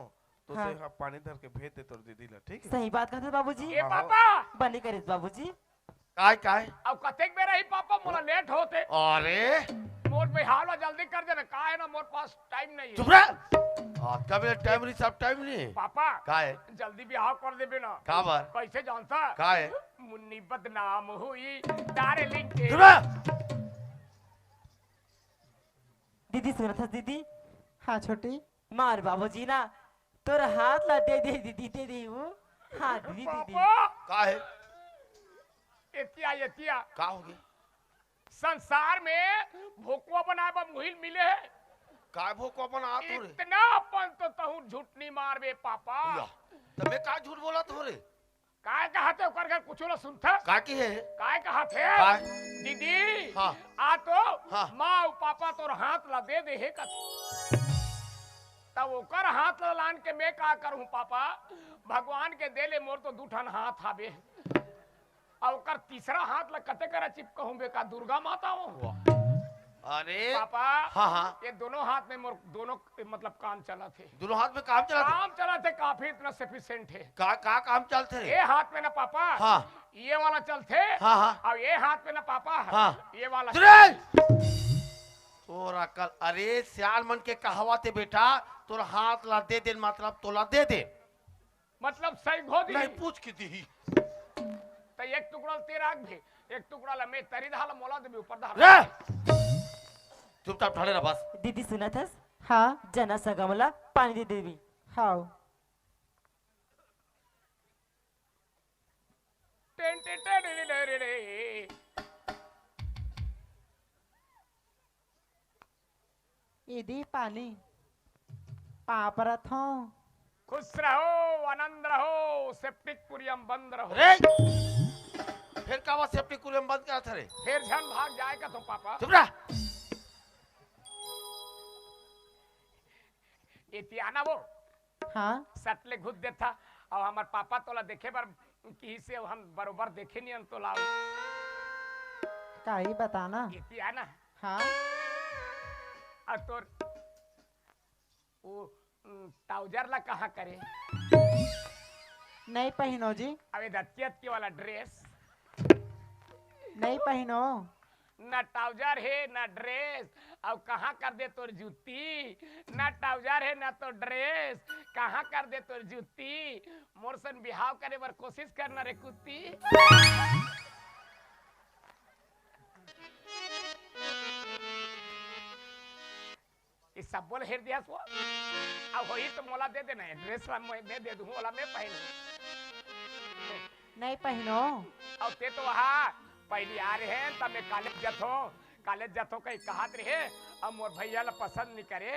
तो हाँ। ते पानी धर के भेज दे तोर दीदी ला ठीक है। सही बात कहा था बाबूजी। ये हाँ। पापा बने करे बाबूजी। काय काय अब कतेक बेरा ही पापा मोला लेट होते अरे मोर बिहाव जल्दी कर देना का है ना मोर पास टाइम नहीं चुप है। रह। आज का मेरा टाइम नहीं सब टाइम नहीं पापा काय जल्दी बिहाव कर देबे ना। का बार कैसे जानता? काय मुन्नी बदनाम हुई डार्लिंग के। चुप रह। दीदी सुना था दीदी? हाँ छोटी माँ और बाबूजी ना तोर हाथ ला दे दे दीदी दे दे वो हाँ दीदी दीदी पापा का है एतिया का हो गया संसार में भोकुआ बनाए बा मुहिल मिले है काय भो को अपन आ तोरे इतना अपन तो तहु झूठ नहीं मारबे पापा या तबे का झूठ बोला तोरे काय कहते ओकर घर कुछ ना सुनता का की है काय कहते काय? दीदी हाँ। आ तो हाँ। माँ और पापा तोर हाथ ला दे है का तब ओकर हाथ ला लान के मैं का करूं पापा भगवान के देले मोर तो दूठन हाथ आबे और ओकर तीसरा हाथ ला कते करा चिपकहूं बे का दुर्गा माता हो अरे पापा हाँ हाँ ये दोनों हाथ में मोर दोनों मतलब काम चला थे दोनों हाथ में काम चला काम चला थे काफी इतना सफिशिएंट है का काम चलते रे ये हाथ में ना पापा हाँ। ये वाला चलते हाँ, हाँ। और ये हाथ में ना पापा हाँ। ये वाला तोरा कल अरे सियाल मन के कहावा थे बेटा तोरा हाथ ला दे दे मतलब तोला दे दे मतलब सही घो दी नहीं पूछ की दी तो एक टुकड़ा तेरा भी एक टुकड़ा ला मैं तरी धाला मोला दे ऊपर धाला रे चुपचाप ठहरे रह बस दीदी सुना था हाँ जना सगमला पानी दे देवी हाँ ten ten ten ten ten ten. इदी पानी पापरत हो खुश रहो आनंद रहो सेप्टिक पुरियम बंद रहो रे फिर का वो सेफ्टी कूलर बंद करा था रे फिर झन भाग जाएगा तो पापा चुप रह इतियाना वो हाँ सटले घुस देता और हमार पापा तोला देखे बार की से हम बरोबर देखे नहीं तो लाओ काही बताना इतियाना हाँ और तोर वो ट्राउजर ला कहाँ करे नहीं पहनो जी अबे दत्तियत वाला ड्रेस नहीं पहनो न ट्राउजर है न ड्रेस और कहाँ कर दे तोर जूती न ट्राउजर है न तो ड्रेस कहाँ कर दे तोर जूती मोरसन बिहाव करे बर कोशिश करना रे कुत्ती ये सब बोल हेर दिया सो अब वही तो मोला दे देना है ड्रेस ला मैं दे दूं वाला मैं पहनूं नहीं पहनो और ते तो वहाँ पहली आ रहे हैं तब मैं कॉलेज जथो कहीं कहत रहे अब मोर भैया ला पसंद नहीं करे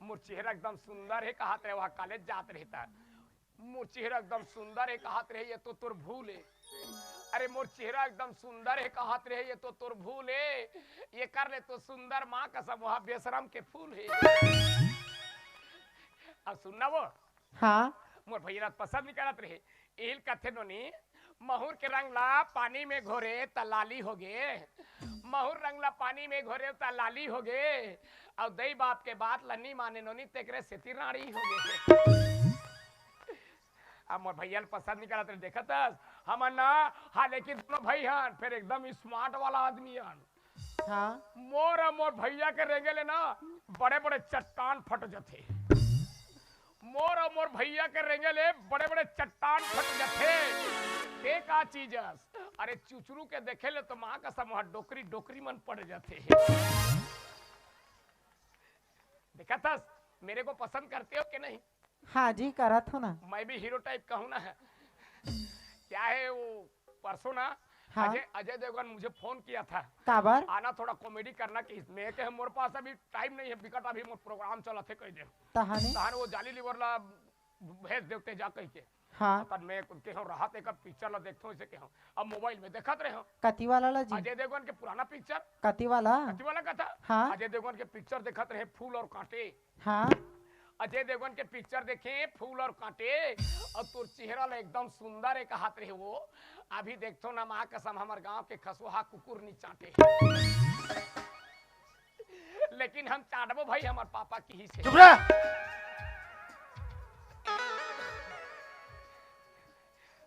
मोर चेहरा एकदम सुंदर है कहत रहे वहाँ कॉलेज जात रहता मोर चेहरा एकदम सुंदर है कहत रहे ये तो तोर भूल है अरे मोर चेहरा एकदम सुंदर है कहत रहे ये तो तोर भूल है ये कर ले तो सुंदर माँ कसम वहाँ बेशरम के फूल है अब सुनना वो हाँ मोर भैया पसंद नहीं करत रहे एल कथे नोनी महुर के रंग ला पानी में घोरे त लाली हो गे महुर रंग ला पानी में घोरे त लाली हो गे और दई बाप के बात लन्नी माने नोनी तेकरे सेती रानी हो गे अब मोर भैया पसंद नहीं करत रहे देखत हम ना हाँ लेकिन दोनों भाई हन फिर एकदम स्मार्ट वाला आदमी हन हाँ मोर भैया के रेंगे ले ना बड़े बड़े चट्टान फट जाते मोर भैया के रेंगे ले बड़े बड़े चट्टान फट जाते ते का चीज अरे चुचरू के देखे ले तो माँ का समूह डोकरी डोकरी मन पड़ जाते देखा था मेरे को पसंद करते हो कि नहीं हाँ जी करत हो ना मैं भी हीरो टाइप का हूं ना क्या है वो परसों ना हाँ? अजय देवगन मुझे फोन किया था काबर आना थोड़ा कॉमेडी करना कि मैं के मोर पास अभी टाइम नहीं है बिकट अभी मोर प्रोग्राम चला थे कह दे तहानी तहन वो जाली लीवर ला भेज देते जा कह के हाँ तब मैं के हम रहा थे पिक्चर ला देखतो ऐसे के हम अब मोबाइल में देखत रहे हम कति वाला ला जी अजय देवगन के पुराना पिक्चर कति वाला कथी वाला का था हाँ। अजय देवगन के पिक्चर देखत रहे फूल और कांटे हाँ अजय देवगन के पिक्चर देखे फूल और कांटे और तोर चेहरा ला एकदम सुंदर एक हाथ रहे वो अभी देखतो ना माँ कसम हमार गांव के खसुहा कुकुर नहीं चाटे लेकिन हम चाटबो भाई हमार पापा की ही से चुप रह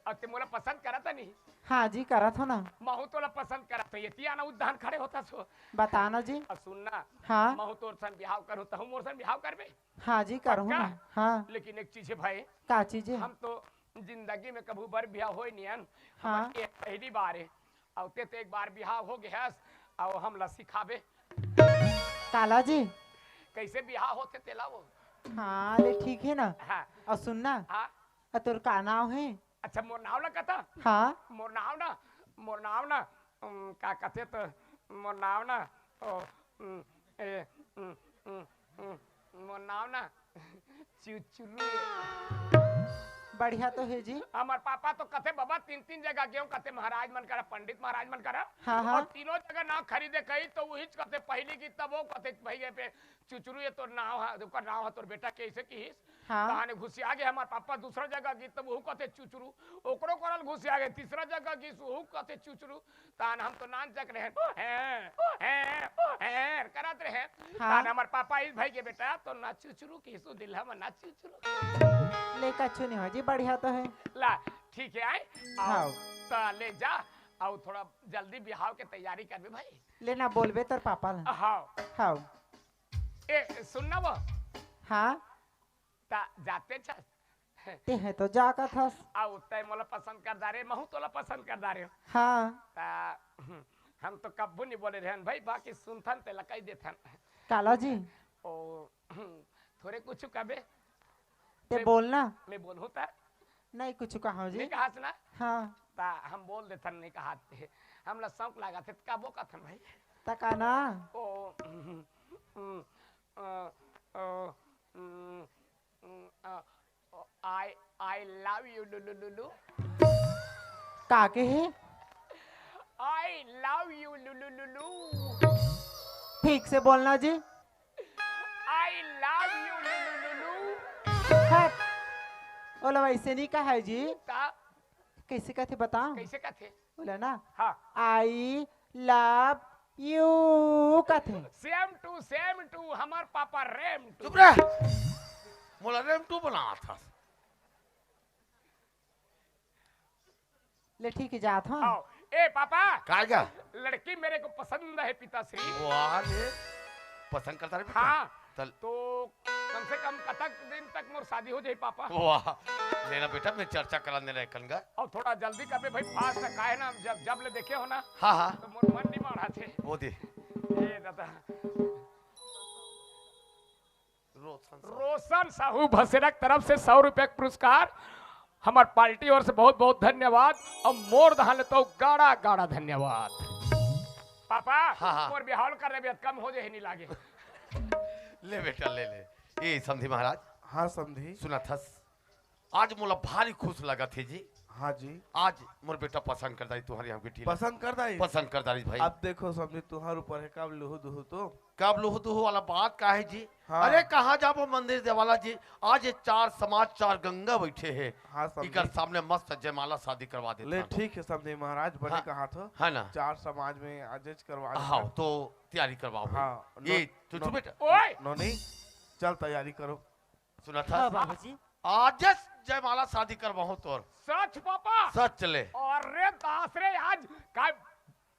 अब ते मोला पसंद करा था नहीं हाँ जी करत हो ना महू तोला पसंद करा तो ये आना उद्धान खड़े होता सो बताना जी और सुनना हाँ महू तोर सन बिहाव करो तो हम मोर सन बिहाव करबे हाँ जी करूँ ना पक्का? हाँ लेकिन एक चीज है भाई का चीज है हम तो जिंदगी में कभी बार बिहाव होई नियन हाँ। हमर एक पहली बार है और ते एक बार बिहाव हो गया और हम ला सिखाबे काला जी कैसे बिहाव होते तेला वो हाँ ले ठीक है ना। हाँ और सुनना, हाँ तोर का नाम है? अच्छा मोर नाव ना कथा हाँ मोर नाव ना का कथे तो मोर नाव ना मोर नाव ना चुचुरू बढ़िया तो है जी। हमार पापा तो कथे बाबा 3 जगह गेहूं कथे महाराज मन करा पंडित महाराज मन करा हाँ, हाँ। और तीनों जगह ना खरीदे कही तो वही कथे पहली की तब वो कथे भैया पे चुचुरू ये तो नाव है दुका नाव है तोर बेटा कैसे की हाँ। कहानी घुसी आगे हमार पापा दूसरा जगह की तब वो कथे चुचुरू ओकरो करल घुसी आगे तीसरा जगह की वो कथे चुचुरू तान हम तो नान चक रहे हैं करत रहे हाँ। तान हमार पापा इस भाई के बेटा तो ना चुचुरू की सो दिल हम ना चुचुरू ले कछु नहीं हो जी, बढ़िया तो है। ला ठीक है आए हाँ। आओ तो ले जा आओ थोड़ा जल्दी बिहाव के तैयारी करबे भाई लेना बोलबे तोर पापा ला। हाँ हाँ ए सुनना वो हाँ ता जाते छ ते है तो जा का था। आओ तय मोला पसंद कर दारे महू तोला पसंद कर दारे हाँ ता हम तो कब्बू नहीं बोले रहन भाई बाकी सुनथन ते लकाई देथन काला जी ओ थोड़े कुछ कबे ते बोलना। मैं बोलूं ता नहीं कुछ कहा जी। नहीं कहा ना हाँ ता हम बोल देथन नहीं कहा हमला शौक लगा थे कबो कथन भाई तकाना ओ I love you Lulu काके है? I love you Lulu ठीक से बोलना जी। I love you Lulu हट बोला वैसे नहीं कहा है जी। ता कैसे कहते बताओ? कैसे कहते बोला ना हाँ आई लव यू कहते। सेम टू हमार पापा रेम टू चुप रह मोला रेम टू बना था ले ठीक है जात हाँ। आओ ए पापा कागा लड़की मेरे को पसंद है पिताश्री वाह ले पसंद करता रे बेटा हाँ चल तो कम से कम कतक दिन तक मोर शादी हो जाए पापा वाह लेना बेटा मैं चर्चा कराने रहे कनगा और थोड़ा जल्दी कर भाई फास्ट का है ना जब ले देखे हो ना हाँ हाँ तो मोर मन नहीं मारा थे वो दे ये दादा रोशन रोशन साहू भसेरक तरफ से 100 रुपए का पुरस्कार हमार पार्टी ओर से बहुत बहुत धन्यवाद और मोर दहान तो गाड़ा गाड़ा धन्यवाद पापा हाँ। मोर बिहाल कर रहे कम हो जाए नहीं लागे ले बेटा ले ये समझी महाराज हाँ समझी। सुना थस आज मोला भारी खुश लगा थे जी हाँ जी आज मोर बेटा पसंद करता तुम्हारी यहाँ बेटी पसंद कर दाई। पसंद करता भाई अब देखो समझी तुम्हारे ऊपर है कब लुहु दुहु तो कब लुहु दुहु वाला बात का है जी हाँ। अरे कहाँ जाबो मंदिर देवाला जी आज ये 4 समाज 4 गंगा बैठे हैं हाँ समझी। इकर सामने मस्त जयमाला शादी करवा देता ले हूं। ठीक है समझी महाराज बने हाँ। कहा था है ना 4 समाज में आजेज करवा हाँ तो तैयारी करवाओ हाँ, ये नो- चुचू नो- बेटा ओए नोनी चल तैयारी करो। सुना हाँ था बाबूजी। आज जयमाला शादी करवाओ तोर सच पापा सच चले अरे दास रे आज का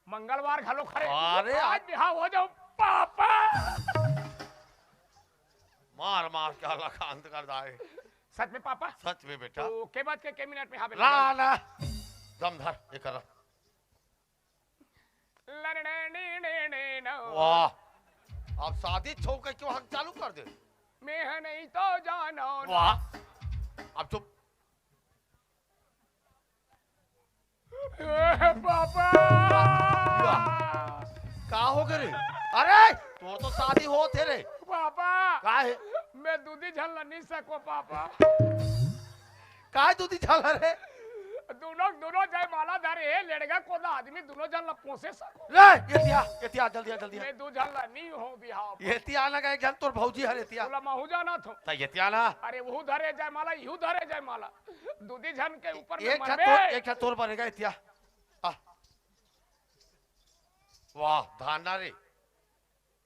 मंगलवार घलो खरे अरे आज बिहाव हो जाओ पापा मार मार के अल्लाह अंत कर दाए सच में पापा सच में बेटा तो के बाद के मिनट में हावे ला ला दम धर ये कर वाह अब शादी छोड़ के क्यों हक चालू कर दे मैं नहीं तो जानो वाह अब चुप पापा का हो गए रे अरे तो शादी हो थे रे पापा का है मैं दूधी झलना नहीं सको पापा का दूधी झाला रे दोनों जय माला धरे है लड़का को ना आदमी दोनों झलना पोसे सको रे ये जल्दी जल्दी मैं दू झलना नहीं हो बिहाव ये आना का एक जन तोर भौजी हरे तिया बोला महू जाना थो ता ये आना अरे वो धरे जय माला यू धरे जय माला दूधी झन के ऊपर में एक मरबे एक तोर बनेगा इतिया वाह धाना रे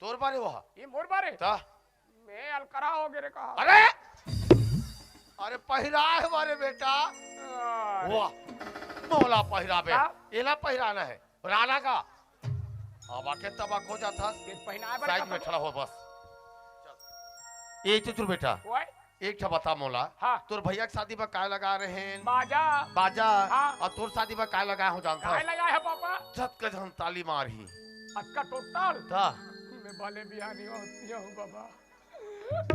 तोर बारे वाह ये मोर बारे ता मैं अलकरा हो गे कहा अरे अरे पहिरा है हमारे बेटा वाह मोला पहिरा बे हाँ? एला पहिराना है राना का अब आके तबाक हो जाता पहना साइड में खड़ा हो बस ये चुचुर बेटा ओए एक था बता मोला हाँ तोर भैया की शादी में काय लगा रहे हैं बाजा बाजा हाँ। और तोर शादी में काय लगाया हो जानता काय है लगा है पापा छत का जन ताली मारी अक्का टोटल था मैं भले बिहानी होती हूँ बाबा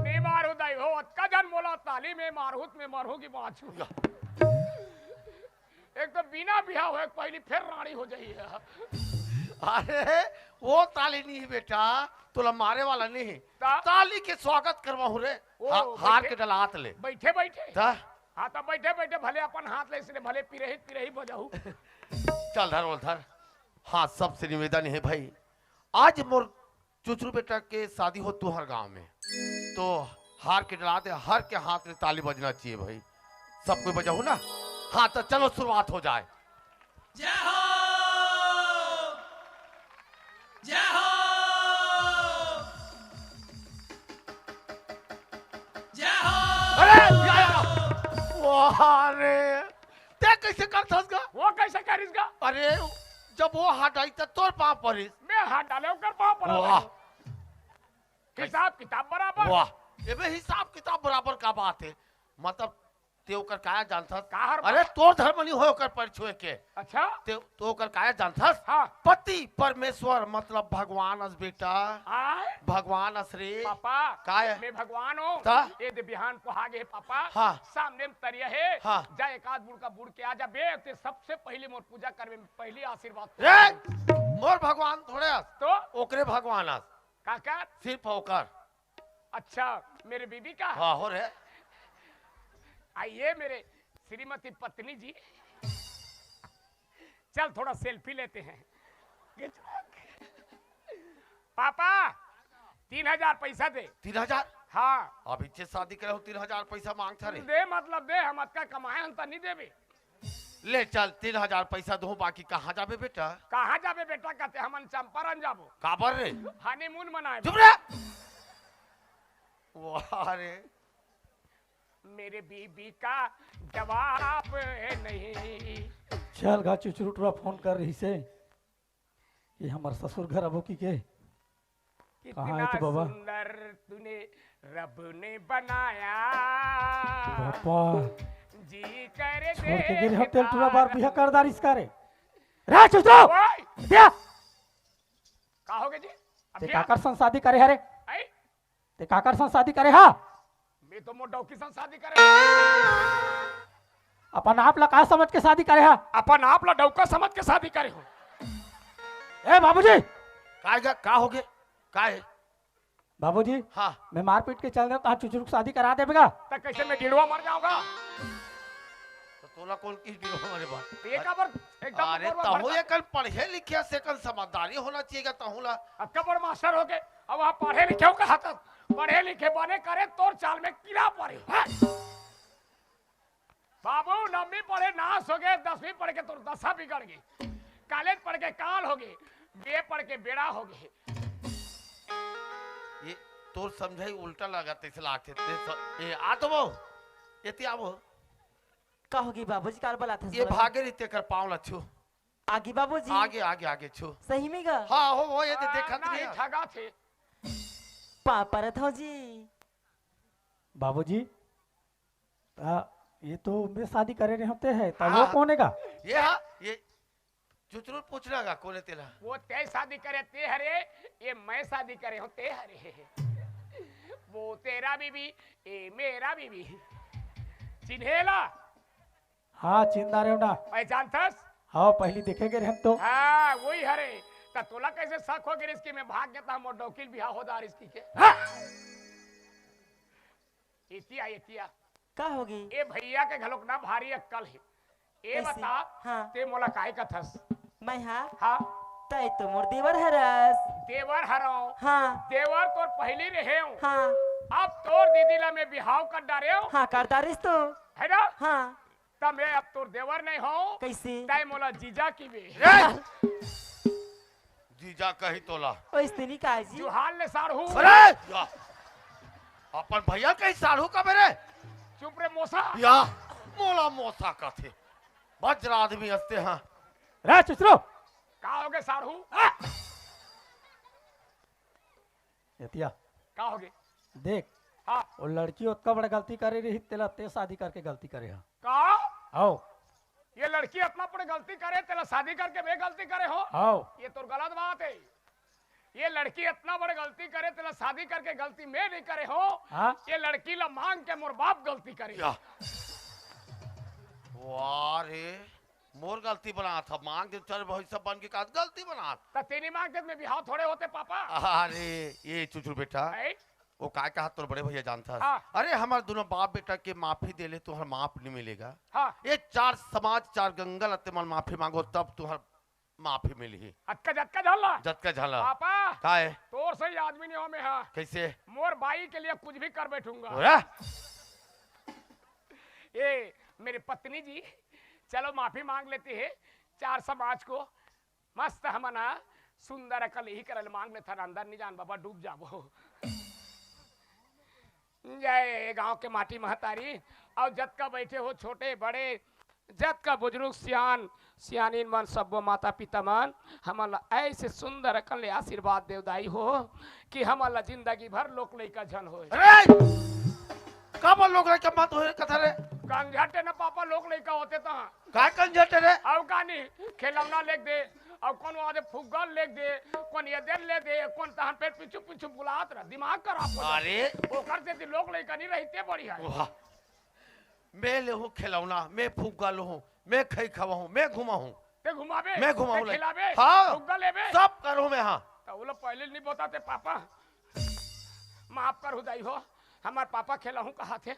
नहीं मारू दाई हो ताली में मारहूत में मरहू की बाछू एक तो बिना बिहा हुए पहली फिर रानी हो जाइए। अरे वो ताली नहीं है बेटा, तुला मारे वाला नहीं है। ताली के स्वागत करवा हूँ रे। हार के डला हाथ ले बैठे बैठे। ता? हाँ तो बैठे बैठे भले अपन हाथ ले, इसलिए भले पिरही बजाऊ। चल धर बोल धर। हाँ सबसे निवेदन है भाई, आज मोर चुचरू बेटा के शादी हो तू हर गांव में, तो हार के डलाते हर के हाथ में ताली बजना चाहिए भाई, सब कोई बजाऊ ना। हाँ तो चलो शुरुआत हो जाए। जय हो जय हो जय हो। अरे ते कैसे करता गा? वो कैसे करीसगा? अरे जब वो हाथ आई तो तोर पाँव पड़िस। मैं हाथ डाले कर पाँव पर। वाह हिसाब किताब बराबर। वाह ये भी हिसाब किताब बराबर का बात है। मतलब ते ओकर काया जानता? अरे तोर धर्म नहीं हो ओकर पर छुए के। अच्छा ते तो ओकर काया जानता? हाँ। पति परमेश्वर मतलब भगवान अस बेटा, आए भगवान अस रे। पापा काय मैं भगवान हूँ। ता? ये दे बिहान को आगे है पापा। हाँ। सामने में तरिया है। हाँ। जा एक आध बुड़ का बुड़ के आ जा बे, ते सबसे पहले मोर पूजा करवे में पहली आशीर्वाद। रे मोर भगवान थोड़े अस, तो ओकरे भगवान अस, काका सिर्फ ओकर। अच्छा मेरे बीबी का। हाँ हो रे। आइए मेरे श्रीमती पत्नी जी, चल थोड़ा सेल्फी लेते हैं। पापा 3000 पैसा दे। 3000? हाँ अभी से शादी करे हो 3000 पैसा मांग था रे। दे मतलब दे, हम अतका कमाए हम तो नहीं देबे। ले चल 3000 पैसा दो, बाकी कहाँ जाबे बेटा? कहाँ जाबे बेटा? कहते हमन चंपारण जाबो। काबर रे? हनीमून मनाए। चुप रे। वाह रे मेरे बीबी का जवाब नहीं। चल गा चुचरुटवा फोन कर रही से कि हमार ससुर घर अबो की के कहाँ है कितना तो बाबा? सुंदर तूने रब ने बनाया, बापा जी करे छोड़ के गिर देखता तेल टूरा बार बिहा कर दारिस करे रे चुचरो ओए, दिया का होगे जी? अब ते क्या? काकर संग शादी करे हरे, आई, ते काकर संग शादी करे हा मैं तो मोर डौकी संग शादी करे। अपन आप ला का समझ के शादी करे हा? अपन आप ला डौका समझ के शादी करे हो। ए बाबूजी, का हो गए? का है? बाबूजी हाँ मैं मार पीट के चल दे तो चुचरू को शादी करा देबेगा। तो कैसे मैं ढिलवा मर जाऊंगा? तो तोला कौन किस दिन हमारे बात? एक बार एकदम अरे ऊपर तहु भड़का- ये कल पढ़े लिखे से कल समझदारी होना चाहिए तहुला। अब कब बड़ मास्टर हो गए, अब आप पढ़े लिखे हो का हाथ पढ़े लिखे बने करे तोर चाल में कीड़ा पड़े। हाँ। बाबू 9वीं पढ़े नाश हो गए, 10वीं पढ़ के तोर दशा बिगड़ गई, कॉलेज पढ़ के काल हो गए, बीए पढ़ के बेड़ा हो गए। ये तोर समझाई उल्टा लगा ते लाख ए आ तो वो एती आवो का होगी बाबूजी? कार बला था ये भागे रीते कर पाँव लच्छू आगे बाबूजी। आगे आगे आगे छू। सही में गा हाँ हो वो ये देखा नहीं ठगा थे। पापा रथ हो जी। बाबूजी ये तो मैं शादी करे रहे होते हैं तब वो हाँ। कौन है का? ये हाँ ये चुचरू पूछना का कौन है तेरा? वो ते शादी करे ते हरे, ये मैं शादी करे हूँ ते हरे। वो तेरा बीबी, ये मेरा बीबी। चिन्हेला हाँ चिंता रहे हो ना। पहचानथस? हाँ पहली देखे गए हम तो। हाँ वही हरे। तो तोला कैसे शक हो गया इसकी? मैं भाग गया था मोर डौकील बिहा हो दार इसकी के। इतिया इतिया का होगी? ए भैया के घलोक ना भारी अक्कल है। ए कैसे? बता हाँ। ते मोला काहे का थस? मैं हाँ हाँ तय तो मोर देवर हरस। देवर हराओ। हाँ देवर तोर पहली रहे हूँ। हाँ अब तोर दीदी ला मैं बिहाव कर डारे हूँ, हाँ करदारिस तो। है ना? हाँ तब मैं अब तोर देवर नहीं हूँ, कैसे? तय मोला जीजा की बे। जीजा कही तोला। ओ इस्तनी का जी। जुहाल ने साढ़ू। अरे या, अपन भैया कहीं साढ़ू का मेरे चुप रे मोसा। या मोला मोसा का थे वज्र आदमी हंसते हैं। रे चुचरो का होगे साढ़ू? एतिया का होगे? देख हाँ वो लड़की उतना बड़ा गलती करे रही तेला ते शादी करके गलती करे हा। का आओ ये लड़की अपना पर गलती करे, तेरा शादी करके वे गलती करे हो? आओ ये तो गलत बात है। ये लड़की इतना बड़ी गलती करे तेरा शादी करके गलती मैं नहीं करे हो। हाँ? ये लड़की ला मांग के मोर बाप गलती करे। या वाह रे मोर गलती बना था मांग दे चल भाई सब बन के का गलती बना तो तेरी मांग के में बिहाव थोड़े होते पापा। अरे ये चुचुर बेटा है? वो का कहा तोर बड़े भैया जानता हाँ। अरे हमारे दोनों बाप बेटा के माफी दे ले तुहर माफ नहीं मिलेगा। हाँ। ये चार समाज चार गंगल अत्तेमल माफी मांगो तब तुहर माफी मिली। अटका झटका झाला जत का झाला पापा का है तोर सही आदमी नहीं हो मैं। हाँ कैसे मोर बाई के लिए कुछ भी कर बैठूंगा। बोला? ये मेरी पत्नी जी चलो माफी मांग लेते हैं चार समाज को मस्त हमना सुंदर अकल ही करल मांग ले था अंदर नहीं जान बाबा डूब जाबो। जय गांव के माटी महतारी और जत का बैठे हो छोटे बड़े जत का बुजुर्ग सियान सियानीन मन सबो माता पिता मन हमला ऐसे सुंदर अकल ले आशीर्वाद देवदाई हो कि हमला जिंदगी भर लोक लइका जन हो। अरे कब लोग रे कब मत होए कथा रे कंझटे न पापा लोक लइका होते ता का कंजट रे अब कानी खिलौना लेक दे अब कौन आदे फुग्गल लेक दे कौन ये देर ले दे कौन तहन पेट पीछू पीछू बुलात रह दिमाग खराब हो। अरे वो करते थी लोक लइका नहीं रहते बढ़िया। वाह मैं ले हूं खिलौना मैं फुग्गा लो हूं मैं खई खवा हूं मैं घुमा हूं ते घुमावे मैं घुमाऊं ते खिलावे हाँ फुग्गा लेवे सब करूं मैं। हाँ तो वो लोग पहले नहीं बताते पापा माफ कर हुदाई हो हमार पापा खेला हूं कहा थे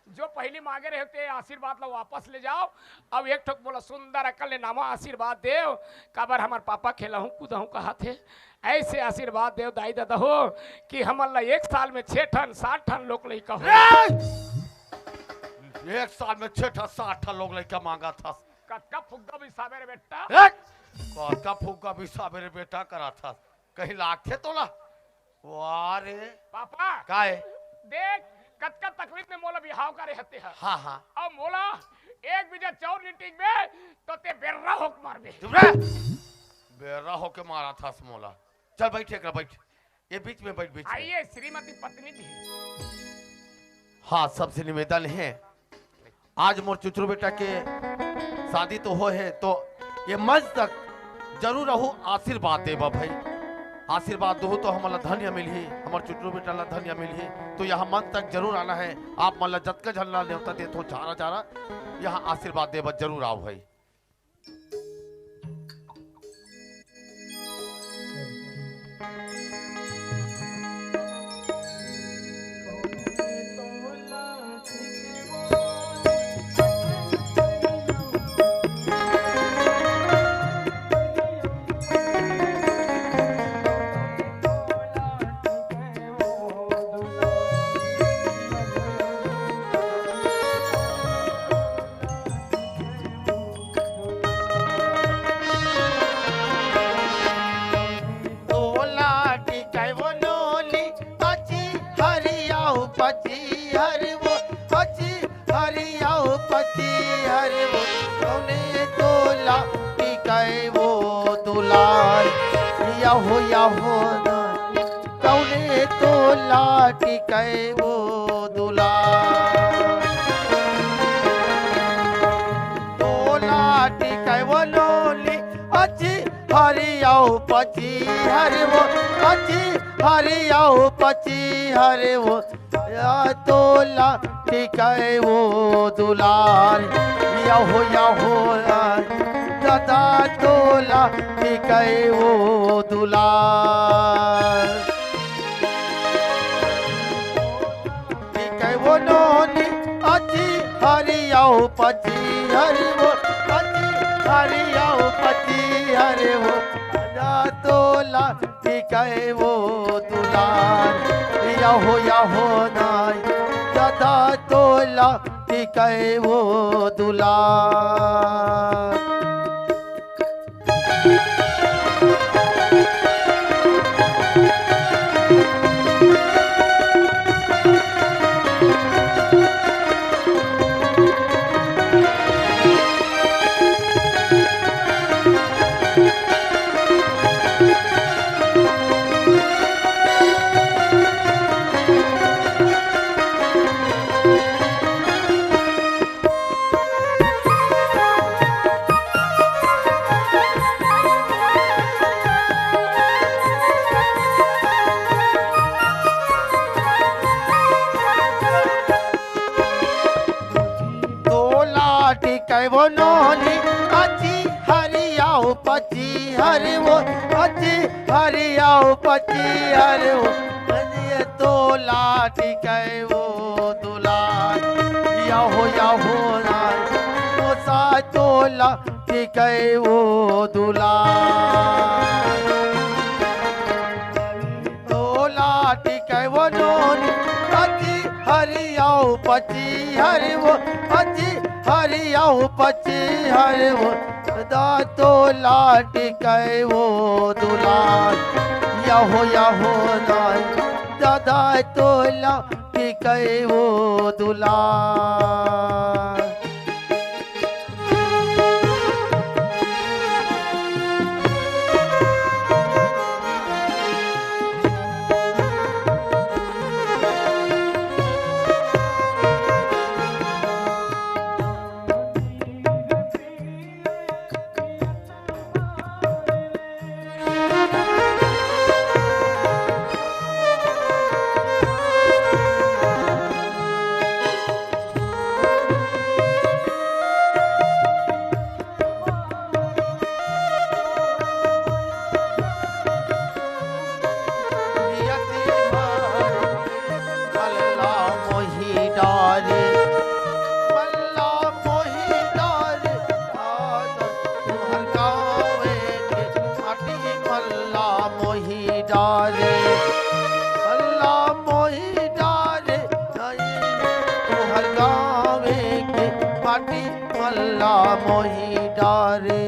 जो पहली मांगे रहे थे आशीर्वाद लो वापस ले जाओ। अब एक ठोक बोला सुंदर अकल ने नामा आशीर्वाद देव काबर हमार पापा खेला हूं कूदा हूं कहा थे ऐसे आशीर्वाद देव दाई दादा हो कि हमला एक साल में 6 टन 7 टन लोग लइका हो। एक साल में 6 ठा 7 ठा लोग लइका मांगा था। कटका फुग्गा भी साबेरे बेटा का फुग्गा भी साबेरे बेटा करा था कहीं लाख थे तोला। वाह रे पापा का है देख कटका तकलीफ में मोला बिहाव करे हते है। हाँ हाँ अब मोला एक बीजा चौर नीटिंग में तो ते बेर्रा होक मार दे। चुप रह बेरा होके मारा था समोला। चल बैठ एक बैठ ये बीच में बैठ बीच में। आइए श्रीमती पत्नी जी। हाँ सबसे निवेदन है आज मोर चुचरू बेटा के शादी तो हो है तो ये मंच तक जरूर रहू आशीर्वाद देवा भाई आशीर्वाद दो तो हमारा धन्य मिली हमारे चुटरू बेटा ला धन्य मिली तो यहाँ मन तक जरूर आना है। आप मतलब जतका झलना न्योता दे तो चारा चारा यहाँ आशीर्वाद देवा जरूर आओ भाई। याहो याहो कौने तो लाटी कै वो दुला तो लाटी कै वो लोली अच्छी हरियाओ पची हरे वो अच्छी हरियाओ पची हरे वो या तो लाटी कै वो दुलार याहो याहो दादा तोला टिकै वो दुलार टिकै वो नोनी अच्छी हरियाओ पची हरि वो अच्छी हरियाओ पची हरे वो दादा तोला टिकै वो दुलार याहो याहो नाय दादा तोला टिकै वो दुलार। टिकै वो नोनी अच्छी हरियाओ पची हरि वो अच्छी हरियाओ पची हरि वो ये तोला टिकै वो दुलार याहो नार ओ सा तोला टिकै वो दुलार तोला टिकै वो नोनी अच्छी हरियाओ पची हरि वो अच्छी हरियाओ पची हरि वो दा तोला टिकै वो दुलार याहो नार दादा तोला टिकै वो दुलार मल्ला मोही डारे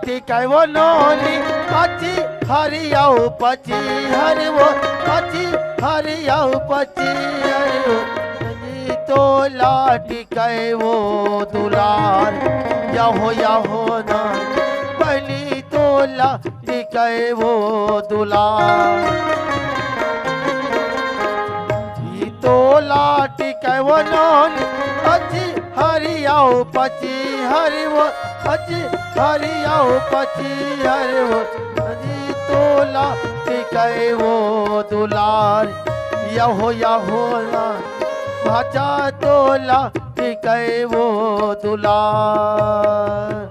टिकै वो नोनी अच्छी हरियाओ पची हरि वो अच्छी हरियाओ पची हरि वो तोला टिकै वो दुलार याहो ना पहली तोला टिकै वो दुलार तोला टिकै वो नोनी अच्छी हरियाओ पची हरि वो अच्छी हरियाओ पची हरि वो तोला टिकै वो दुलार याहो ना भाचा तोला टिकै वो दुलार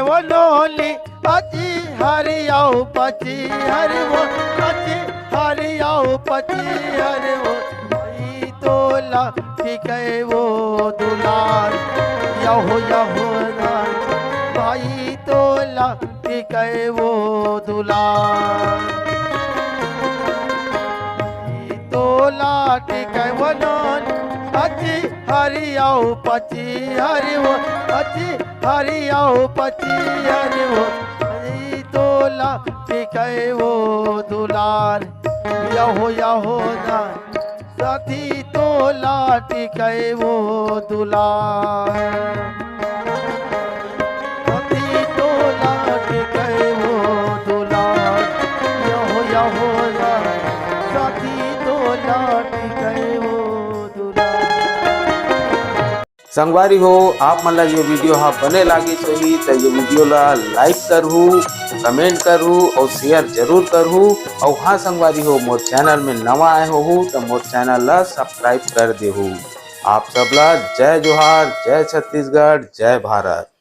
वो नोली अच्छी हरियाओ पची हरि वो अच्छी हरियाओ पची हरि वो तोला टिकै वो दुलार याहो नार भाई तोला टिकै वो दुलार लाटी के वो नोनी अची हरियाऊ पची हरि वो अची हरियाऊ पची हरि वो तो लाटी के वो दुलार यहो ना साथी तो लाटी के वो दुलार साथी तो लाटी के वो दुलार यहो ना साथी तो लाटी के वो संगवारी हो आप मन ला ये वीडियो हा बने लागी सही तो ये वीडियो ला लाइक करहू, कमेंट करहू और शेयर जरूर करहू। और हाँ संगवारी हो मोर चैनल में नवा आए हो तो मोर चैनल ला सब्सक्राइब कर देहू। आप सब ला जय जोहार, जय छत्तीसगढ़, जय भारत।